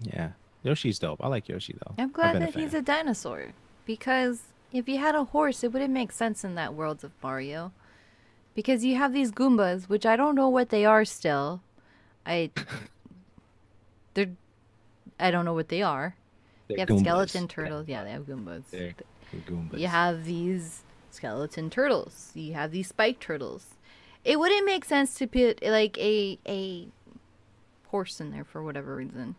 Yeah, Yoshi's dope. I like Yoshi, though. I'm glad that he's a dinosaur, because if you had a horse, it wouldn't make sense in that world of Mario. Because you have these Goombas, which I don't know what they are still. I don't know what they are. You have Goombas. skeleton turtles. Yeah, they have Goombas. Goombas. You have these skeleton turtles. You have these spike turtles. It wouldn't make sense to put like a horse in there for whatever reason.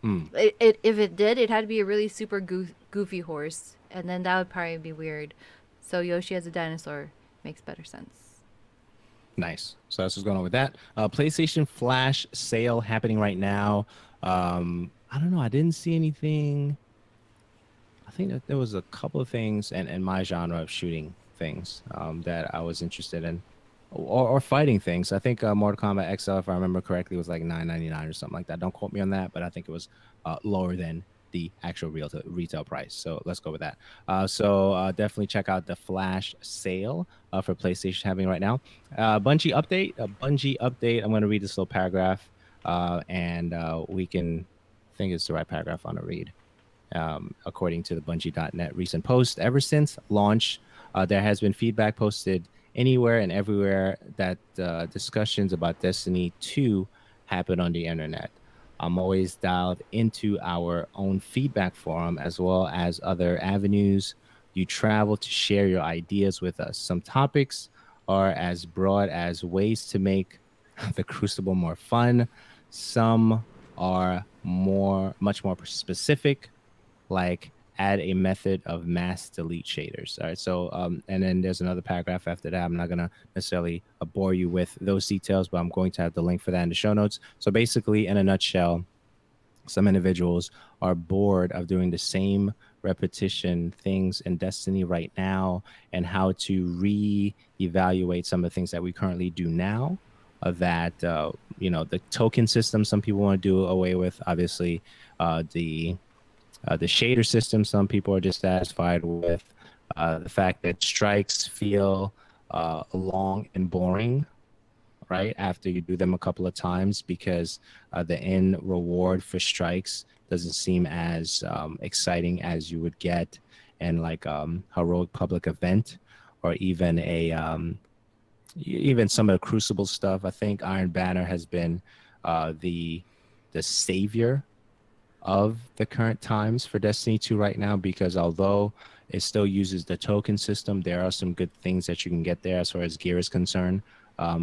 If it did, it had to be a really super goofy horse, and then that would probably be weird. So Yoshi as a dinosaur makes better sense. Nice. So that's what's going on with that. PlayStation Flash sale happening right now. I don't know. I didn't see anything. I think that there was a couple of things in my genre of shooting things that I was interested in, or fighting things. I think Mortal Kombat XL, if I remember correctly, was like $9.99 or something like that. Don't quote me on that, but I think it was lower than the actual retail price. So let's go with that. So definitely check out the Flash sale for PlayStation having right now. Bungie update. I'm going to read this little paragraph, and we can think it's the right paragraph on to read. According to the Bungie.net recent post, ever since launch, there has been feedback posted anywhere and everywhere that discussions about Destiny 2 happen on the internet. I'm always dialed into our own feedback forum as well as other avenues. You travel to share your ideas with us. Some topics are as broad as ways to make the Crucible more fun. Some are much more specific, like add a method of mass delete shaders. All right. So, and then there's another paragraph after that. I'm not going to necessarily bore you with those details, but I'm going to have the link for that in the show notes. So basically, in a nutshell, some individuals are bored of doing the same repetition things in Destiny right now, and how to re-evaluate some of the things that we currently do now. That the token system, some people want to do away with. Obviously, the shader system, some people are dissatisfied with. The fact that strikes feel long and boring, right, after you do them a couple of times, because the end reward for strikes doesn't seem as exciting as you would get in like heroic public event, or even even some of the Crucible stuff. I think Iron Banner has been the savior of the current times for Destiny 2 right now, because although it still uses the token system, there are some good things that you can get there as far as gear is concerned.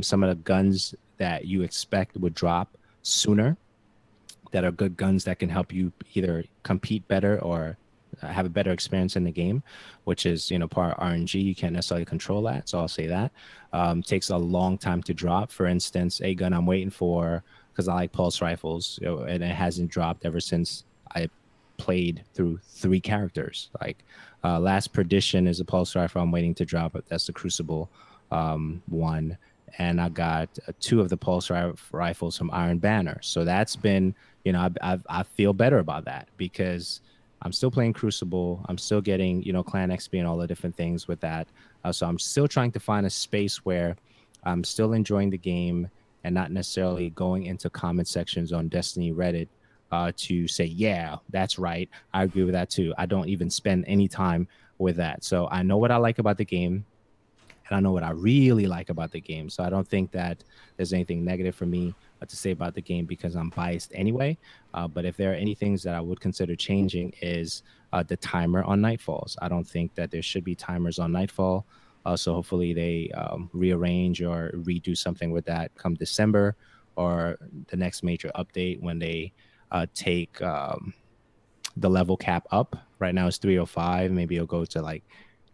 Some of the guns that you expect would drop sooner, that are good guns that can help you either compete better or have a better experience in the game, which is, part RNG. You can't necessarily control that, so I'll say that. Takes a long time to drop. For instance, a gun I'm waiting for, because I like pulse rifles, and it hasn't dropped ever since I played through 3 characters. Like Last Perdition is a pulse rifle I'm waiting to drop. That's the Crucible one, and I got 2 of the pulse rifles from Iron Banner. So that's been, I feel better about that, because I'm still playing Crucible. I'm still getting, clan XP and all the different things with that. So I'm still trying to find a space where I'm still enjoying the game and not necessarily going into comment sections on Destiny Reddit to say, yeah, that's right. I agree with that too. I don't even spend any time with that. So I know what I like about the game, and I know what I really like about the game. So I don't think that there's anything negative for me to say about the game, because I'm biased anyway. But if there are any things that I would consider changing, is the timer on Nightfalls. I don't think that there should be timers on Nightfall. So hopefully they rearrange or redo something with that come December, or the next major update, when they take the level cap up. Right now it's 305. Maybe it'll go to like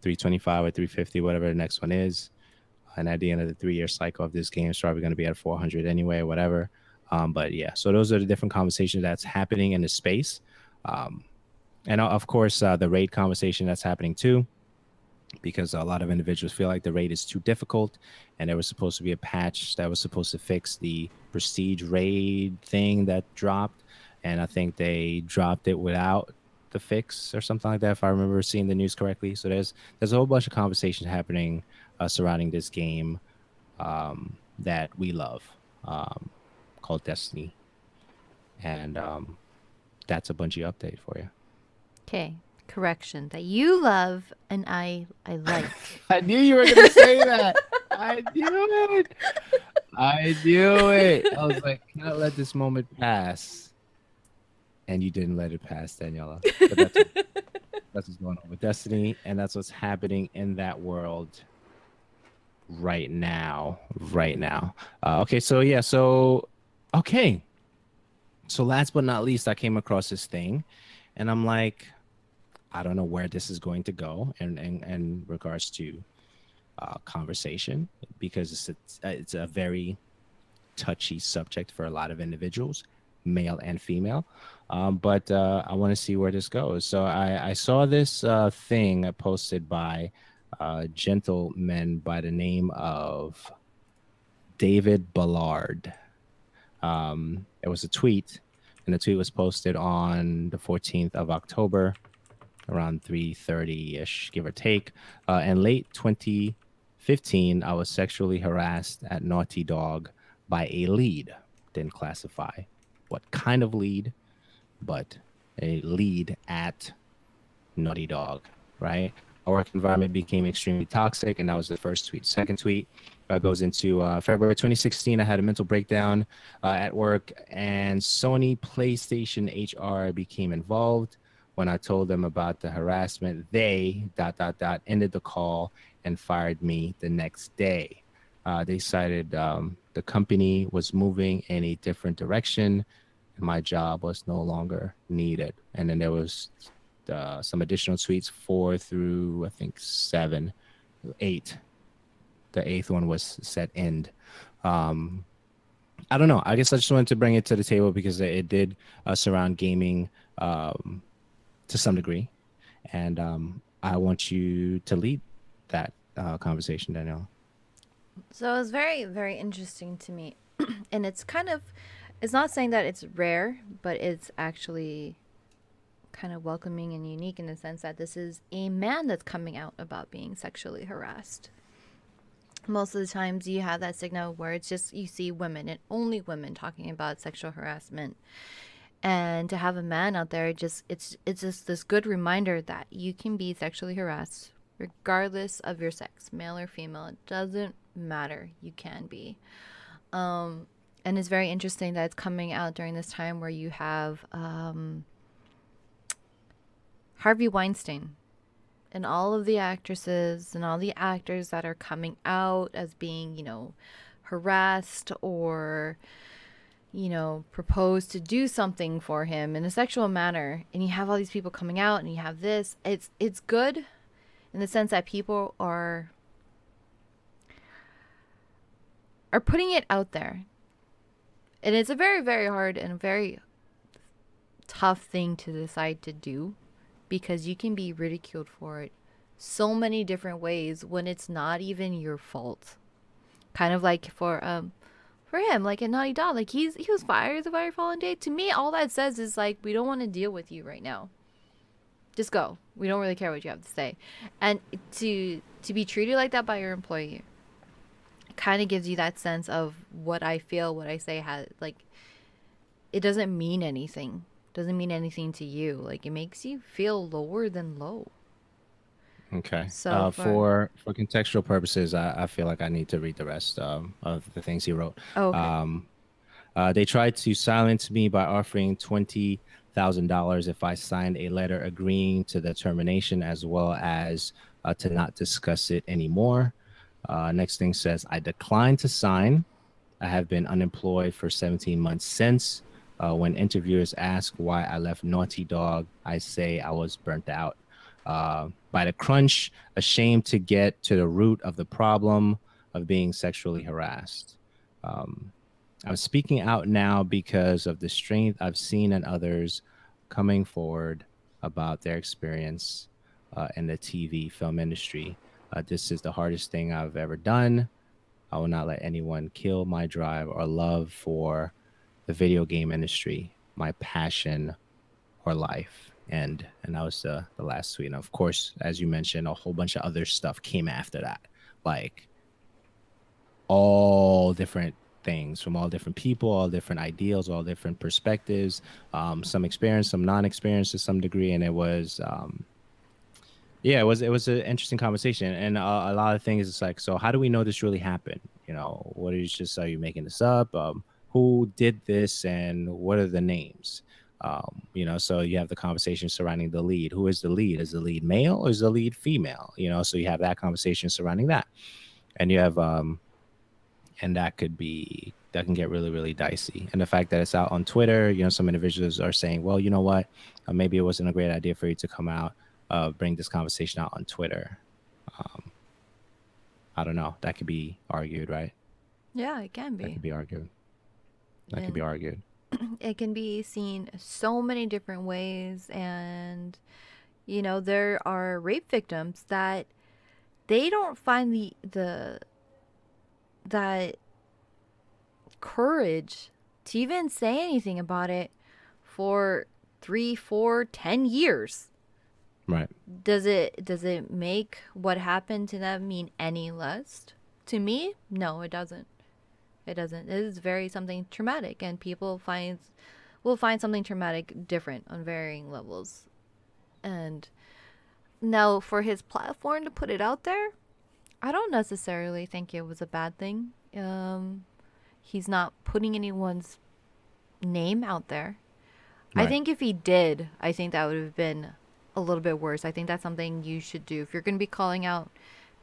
325 or 350, whatever the next one is. And at the end of the 3-year cycle of this game, it's probably going to be at 400 anyway, or whatever. But yeah, so those are the different conversations that's happening in the space. And of course, the raid conversation that's happening too, because a lot of individuals feel like the raid is too difficult, and there was supposed to be a patch that was supposed to fix the prestige raid thing that dropped, and I think they dropped it without the fix or something like that, if I remember seeing the news correctly. So there's a whole bunch of conversations happening surrounding this game that we love, called Destiny, and that's a Bungie update for you. Okay, correction, that you love and I like. I knew you were going to say that. I knew it. I knew it. I was like, cannot let this moment pass. And you didn't let it pass, Daniela. But that's That's what's going on with Destiny, and that's what's happening in that world right now. Right now. Okay, so yeah, so okay. So last but not least, I came across this thing, and I'm like, I don't know where this is going to go, in regards to conversation, because it's a very touchy subject for a lot of individuals, male and female. But I want to see where this goes. So I saw this thing posted by a gentleman by the name of David Ballard. It was a tweet, and the tweet was posted on the 14th of October around 3:30-ish, give or take. In late 2015, I was sexually harassed at Naughty Dog by a lead. Didn't classify what kind of lead, but a lead at Naughty Dog, right? Our work environment became extremely toxic, and that was the first tweet. Second tweet goes into February 2016. I had a mental breakdown at work, and Sony PlayStation HR became involved. When I told them about the harassment, they ... ended the call and fired me the next day. They cited the company was moving in a different direction, and my job was no longer needed. And then there was some additional tweets, 4 through I think 7, 8. The eighth one was set end. I don't know. I guess I just wanted to bring it to the table because it did surround gaming to some degree, and I want you to lead that conversation, Danielle. So it was very, very interesting to me. And it's kind of, it's not saying that it's rare, but it's actually kind of welcoming and unique in the sense that this is a man that's coming out about being sexually harassed. Most of the times you have that signal where it's just you see women and only women talking about sexual harassment. And to have a man out there, just it's just this good reminder that you can be sexually harassed regardless of your sex, male or female. It doesn't matter. You can be. And it's very interesting that it's coming out during this time where you have Harvey Weinstein and all of the actresses and all the actors that are coming out as being, harassed or, proposed to do something for him in a sexual manner. And you have all these people coming out, and you have this. It's good in the sense that people are putting it out there. And it's a very, very hard and very tough thing to decide to do, because you can be ridiculed for it so many different ways when it's not even your fault. Kind of like for him, like at Naughty Dog, like he was fired the very following day. To me, all that says is like, we don't want to deal with you right now. Just go. We don't really care what you have to say. And to be treated like that by your employee kind of gives you that sense of what I feel, what I say has, like, it doesn't mean anything. Doesn't mean anything to you. Like, it makes you feel lower than low. Okay. So for contextual purposes, I feel like I need to read the rest of the things he wrote. okay. They tried to silence me by offering $20,000 if I signed a letter agreeing to the termination, as well as to not discuss it anymore. Next thing says, I declined to sign. I have been unemployed for 17 months since. When interviewers ask why I left Naughty Dog, I say I was burnt out by the crunch, ashamed to get to the root of the problem of being sexually harassed. I'm speaking out now because of the strength I've seen in others coming forward about their experience in the TV film industry. This is the hardest thing I've ever done. I will not let anyone kill my drive or love for the video game industry, my passion or life. And that was the last tweet. And of course, as you mentioned, a whole bunch of other stuff came after that, like all different things from all different people, all different ideals, all different perspectives, some experience, some non-experience to some degree. And it was yeah, it was an interesting conversation, and a lot of things. It's like, so how do we know this really happened? What is just, are you making this up? Who did this, and what are the names? You know, so you have the conversation surrounding the lead. Who is the lead? Is the lead male or is the lead female? You know, so you have that conversation surrounding that. And you have and that can get really, really dicey. And the fact that it's out on Twitter, you know, some individuals are saying, well, you know what, maybe it wasn't a great idea for you to come out, bring this conversation out on Twitter. I don't know. That could be argued, right? Yeah, it can be. That could be argued. That could be argued. It can be seen so many different ways. And, you know, there are rape victims that they don't find that courage to even say anything about it for 3, 4, 10 years. Right. Does it make what happened to them mean any less? To me, no, it doesn't. It doesn't. It is very something traumatic, and people will find something traumatic different on varying levels. And now for his platform to put it out there, I don't necessarily think it was a bad thing. He's not putting anyone's name out there. Right. I think if he did, I think that would have been a little bit worse. I think that's something you should do. If you're going to be calling out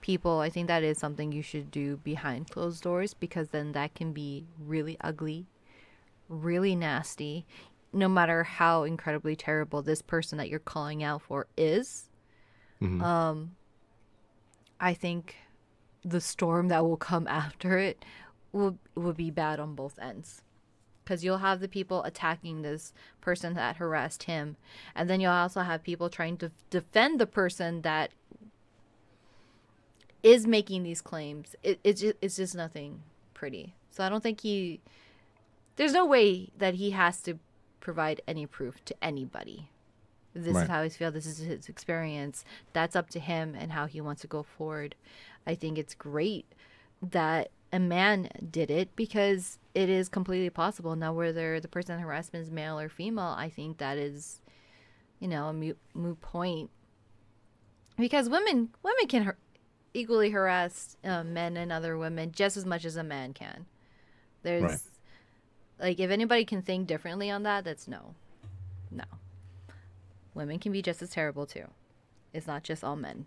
people, I think that is something you should do behind closed doors, because then that can be really ugly, really nasty, no matter how incredibly terrible this person that you're calling out for is. Mm-hmm. I think the storm that will come after it will be bad on both ends. Because you'll have the people attacking this person that harassed him, and then you'll also have people trying to defend the person that is making these claims. It's just nothing pretty. So I don't think there's no way that he has to provide any proof to anybody. This is how he feels. This is his experience. That's up to him and how he wants to go forward. I think it's great that a man did it, because it is completely possible. Now, whether the person harassment is male or female, I think that is, you know, a moot point. Because women can equally harass men and other women just as much as a man can. There's like, if anybody can think differently on that, that's no. Women can be just as terrible too. It's not just all men.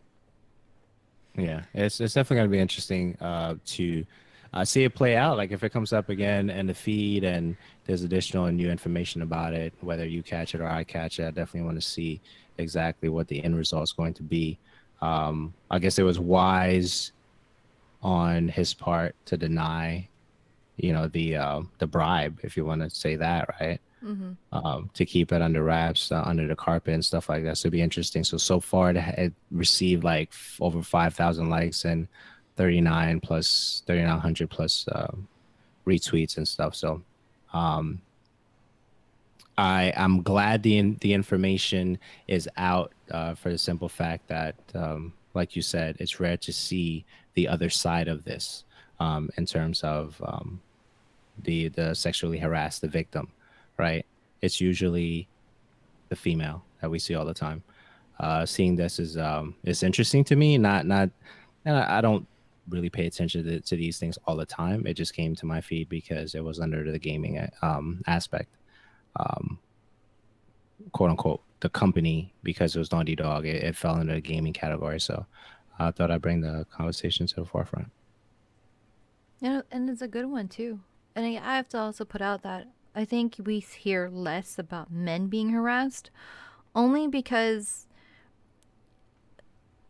Yeah, it's definitely going to be interesting to see it play out. Like, if it comes up again in the feed and there's additional and new information about it, whether you catch it or I catch it, I definitely want to see exactly what the end result is going to be. I guess it was wise on his part to deny, you know, the bribe, if you want to say that, right? Mm-hmm. To keep it under wraps, under the carpet and stuff like that. So it'd be interesting. So far it received like over 5,000 likes and 3,900 plus retweets and stuff. So I'm glad the information is out, for the simple fact that, like you said, it's rare to see the other side of this, in terms of the sexually harassed, the victim. Right, it's usually the female that we see all the time. Seeing this is interesting to me. And I don't really pay attention to these things all the time. It just came to my feed because it was under the gaming aspect, quote unquote, the company, because it was Naughty Dog. It fell into the gaming category. So I thought I'd bring the conversation to the forefront. Yeah, and it's a good one too. And I have to also put out that I think we hear less about men being harassed, only because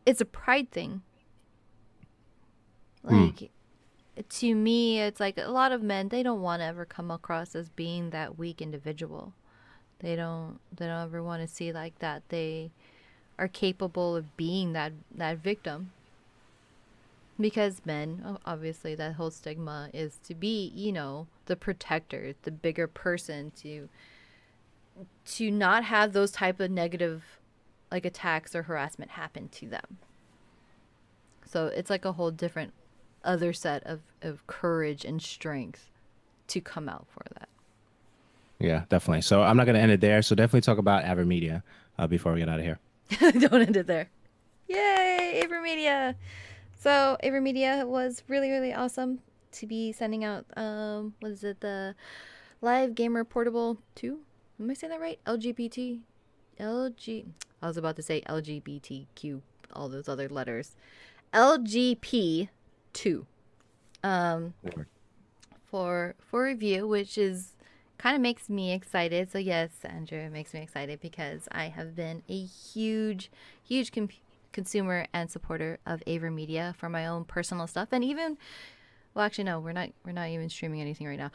it's a pride thing. Like, to me, it's like a lot of men, they don't want to ever come across as being that weak individual. They don't ever want to see like that they are capable of being that victim. Because men, obviously, that whole stigma is to be, you know, the protector, the bigger person, to not have those type of negative, like, attacks or harassment happen to them. So it's like a whole different other set of courage and strength to come out for that. Yeah, definitely. So I'm not going to end it there. So definitely talk about AverMedia before we get out of here. Don't end it there. Yay, AverMedia. So AverMedia was really, really awesome to be sending out, what is it, the Live Gamer Portable 2? Am I saying that right? LGBT, LG. I was about to say LGBTQ, all those other letters. LGP2. Um, Word. for review, which is kind of makes me excited. So yes, Andrew, it makes me excited because I have been a huge consumer and supporter of AverMedia for my own personal stuff, and even well, actually, no, we're not even streaming anything right now.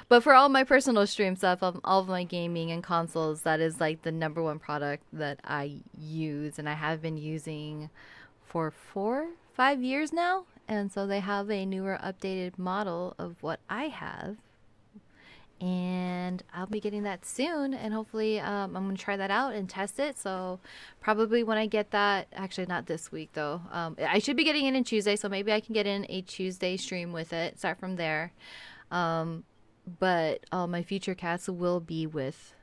But for all my personal stream stuff, all of my gaming and consoles, that is like the number one product that I use, and I have been using for 5 years now. And so they have a newer, updated model of what I have, and I'll be getting that soon. And hopefully, I'm gonna try that out and test it. So probably when I get that, actually not this week though. I should be getting it in Tuesday, so maybe I can get in a Tuesday stream with it. Start from there. But all my future casts will be with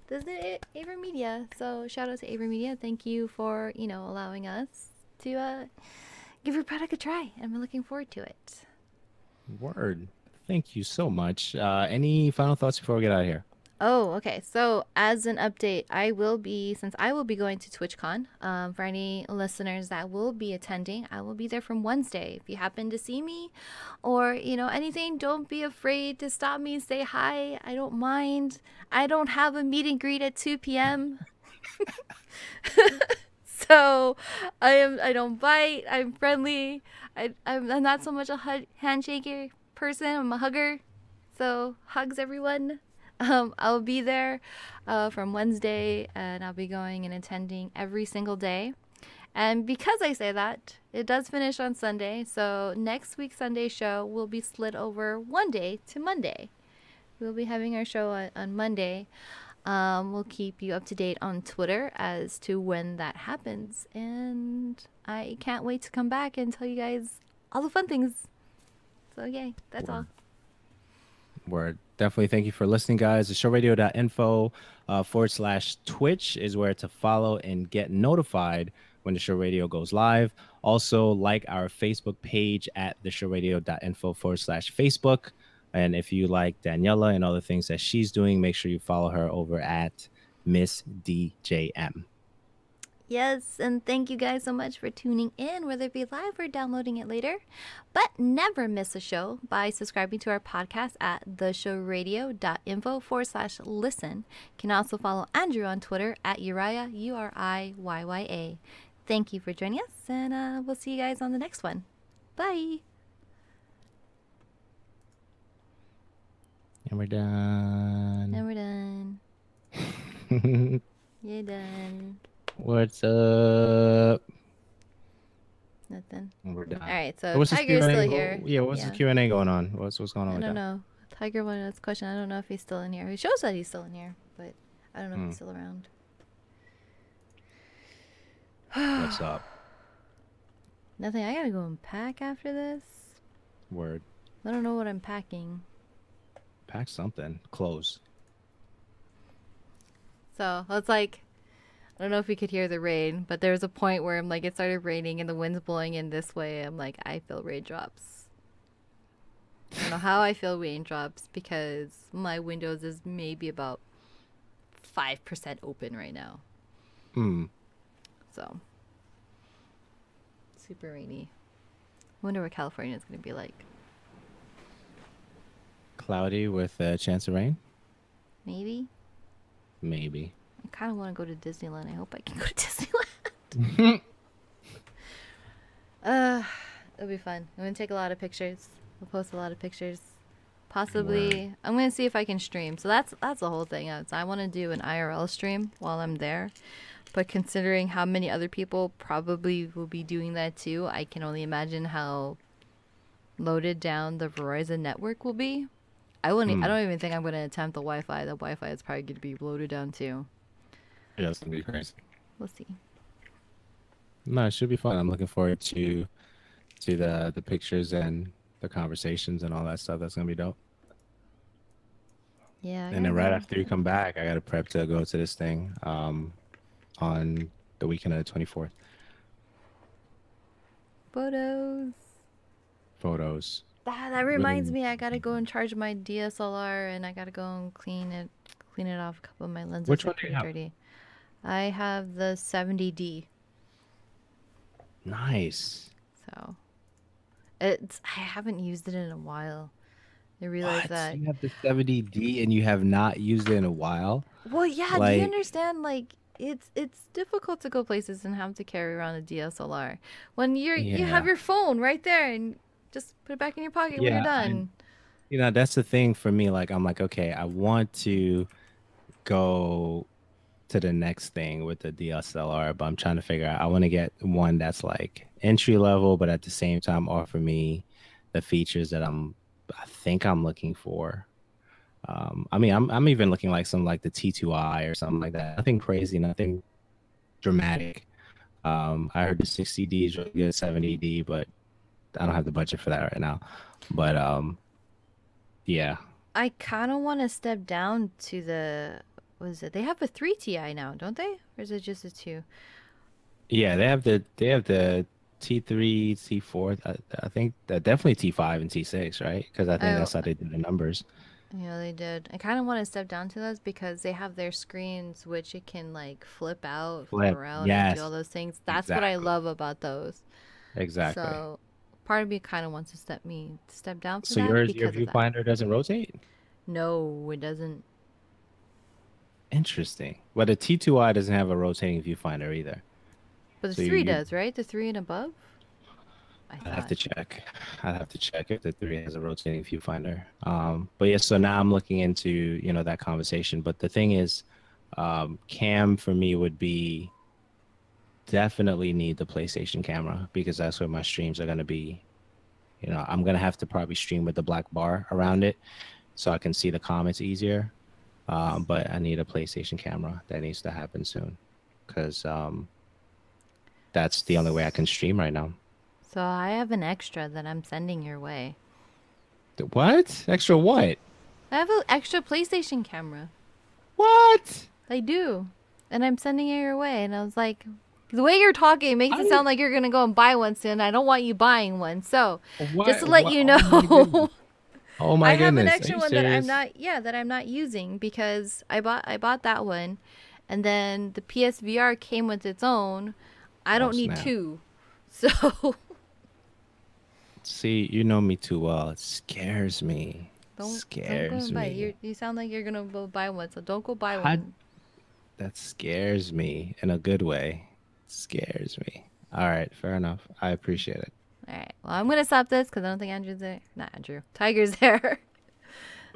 the AverMedia. So shout out to AverMedia. Thank you for allowing us to give your product a try. I'm looking forward to it. Word. Thank you so much. Any final thoughts before we get out of here? Oh, okay. So as an update, since I will be going to TwitchCon, for any listeners that will be attending, I will be there from Wednesday. If you happen to see me or, anything, don't be afraid to stop me and say hi. I don't mind. I don't have a meet and greet at 2 p.m. So I don't bite. I'm friendly. I'm not so much a handshaker person. I'm a hugger. So hugs everyone. I'll be there from Wednesday, and I'll be going and attending every single day. And because I say that, it does finish on Sunday. So next week's Sunday show will be slid over one day to Monday. We'll be having our show on Monday. We'll keep you up to date on Twitter as to when that happens. And I can't wait to come back and tell you guys all the fun things. So yay, that's all. Word. Definitely thank you for listening, guys. The showradio.info /Twitch is where to follow and get notified when the show radio goes live. Also, like our Facebook page at the showradio.info /Facebook. And if you like Daniela and all the things that she's doing, make sure you follow her over at Miss DJM. Yes, and thank you guys so much for tuning in, whether it be live or downloading it later. But never miss a show by subscribing to our podcast at theshowradio.info /listen. You can also follow Andrew on Twitter at Uriah, URIYYA. Thank you for joining us, and we'll see you guys on the next one. Bye. And we're done. And we're done. You're done. What's up? Nothing. And we're done. All right, so What's Tiger's still here. What's the Q&A going on? What's going on I with don't that? know. Tiger wanted this question. I don't know if he's still in here. He shows that he's still in here, but I don't know if he's still around. What's up? Nothing. I gotta go and pack after this. Word. I don't know what I'm packing. Pack something. Clothes. So it's like, I don't know if you could hear the rain, but there was a point where I'm like, it started raining and the wind's blowing in this way. I'm like, I feel raindrops. I don't know how I feel raindrops because my windows is maybe about 5% open right now. So super rainy. I wonder what California is going to be like. Cloudy with a chance of rain? Maybe. Maybe. I kind of want to go to Disneyland. I hope I can go to Disneyland. It'll be fun. I'm going to take a lot of pictures. We'll post a lot of pictures. Possibly, Word. I'm going to see if I can stream. So that's the whole thing. I want to do an IRL stream while I'm there. But considering how many other people probably will be doing that too, I can only imagine how loaded down the Verizon network will be. I don't even think I'm going to attempt the Wi-Fi. The Wi-Fi is probably going to be loaded down too. Yeah, it's going to be crazy. We'll see. No, it should be fun. I'm looking forward to the pictures and the conversations and all that stuff. That's going to be dope. Yeah. And then right after you come back, I got to prep to go to this thing on the weekend of the 24th. Photos. That reminds me, I gotta go and charge my DSLR, and I gotta go and clean it, clean it off. A couple of my lenses Which are one do you pretty have? dirty. I have the 70D. Nice. So I haven't used it in a while. I realized What? that. You have the 70D and you have not used it in a while? Well, yeah, do you Like, understand? Like, it's difficult to go places and have to carry around a DSLR when you have yeah. your phone right there and just put it back in your pocket when you're Yeah, done. that's the thing for me. Like, I'm like, okay, I want to go to the next thing with the DSLR, but I'm trying to figure out. I want to get one that's like entry level, but at the same time offer me the features that I think I'm looking for. I mean, I'm even looking like some like the T2i or something like that. Nothing crazy, nothing dramatic. I heard the 60D is really good, 70D, but I don't have the budget for that right now. But yeah, I kind of want to step down to the what is it? They have a 3 Ti now, don't they? Or is it just a 2? yeah, they have the T3, T4. I think that definitely T5 and T6, right? Because I think Oh, that's how they did the numbers. yeah, they did. I kind of want to step down to those because they have their screens which it can like flip Flip. around and do all Yes, those things. That's what I exactly. love about those. Exactly. So, part of me kind of wants to step down for So that your because of that. viewfinder doesn't rotate? No, it doesn't. Interesting. But the T2i doesn't have a rotating viewfinder either. But the So 3 you does, right? The 3 and above? I I'd have thought. to check. I'd have to check if the three has a rotating viewfinder. But yeah, so now I'm looking into, that conversation. But the thing is, cam for me would be definitely need the PlayStation camera because that's where my streams are gonna be. I'm gonna have to probably stream with the black bar around it so I can see the comments easier. But I need a PlayStation camera. That needs to happen soon because that's the only way I can stream right now. So, I have an extra that I'm sending your way. What? Extra what? I have an extra PlayStation camera. What? I do. And I'm sending it your way. And I was like, the way you're talking makes it I sound like you're going to go and buy one soon. I don't want you buying one. So, just to what? let What? you Oh my goodness. know, Oh I my have an goodness. Are extra you one that serious? I'm not using because I bought that one and then the PSVR came with its own. I Oh don't need snap. two. So, See, you know me too well. It scares me. don't go Scares and buy it. me. You sound like you're going to go buy one. So, don't go buy How one. that scares me in a good way. Scares me. All right, fair enough. I appreciate it. All right. Well, I'm going to stop this cuz I don't think Andrew's there. Not Andrew. Tiger's there.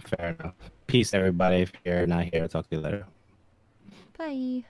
Fair enough. Peace, everybody. If you're not here, I'll talk to you later. Bye.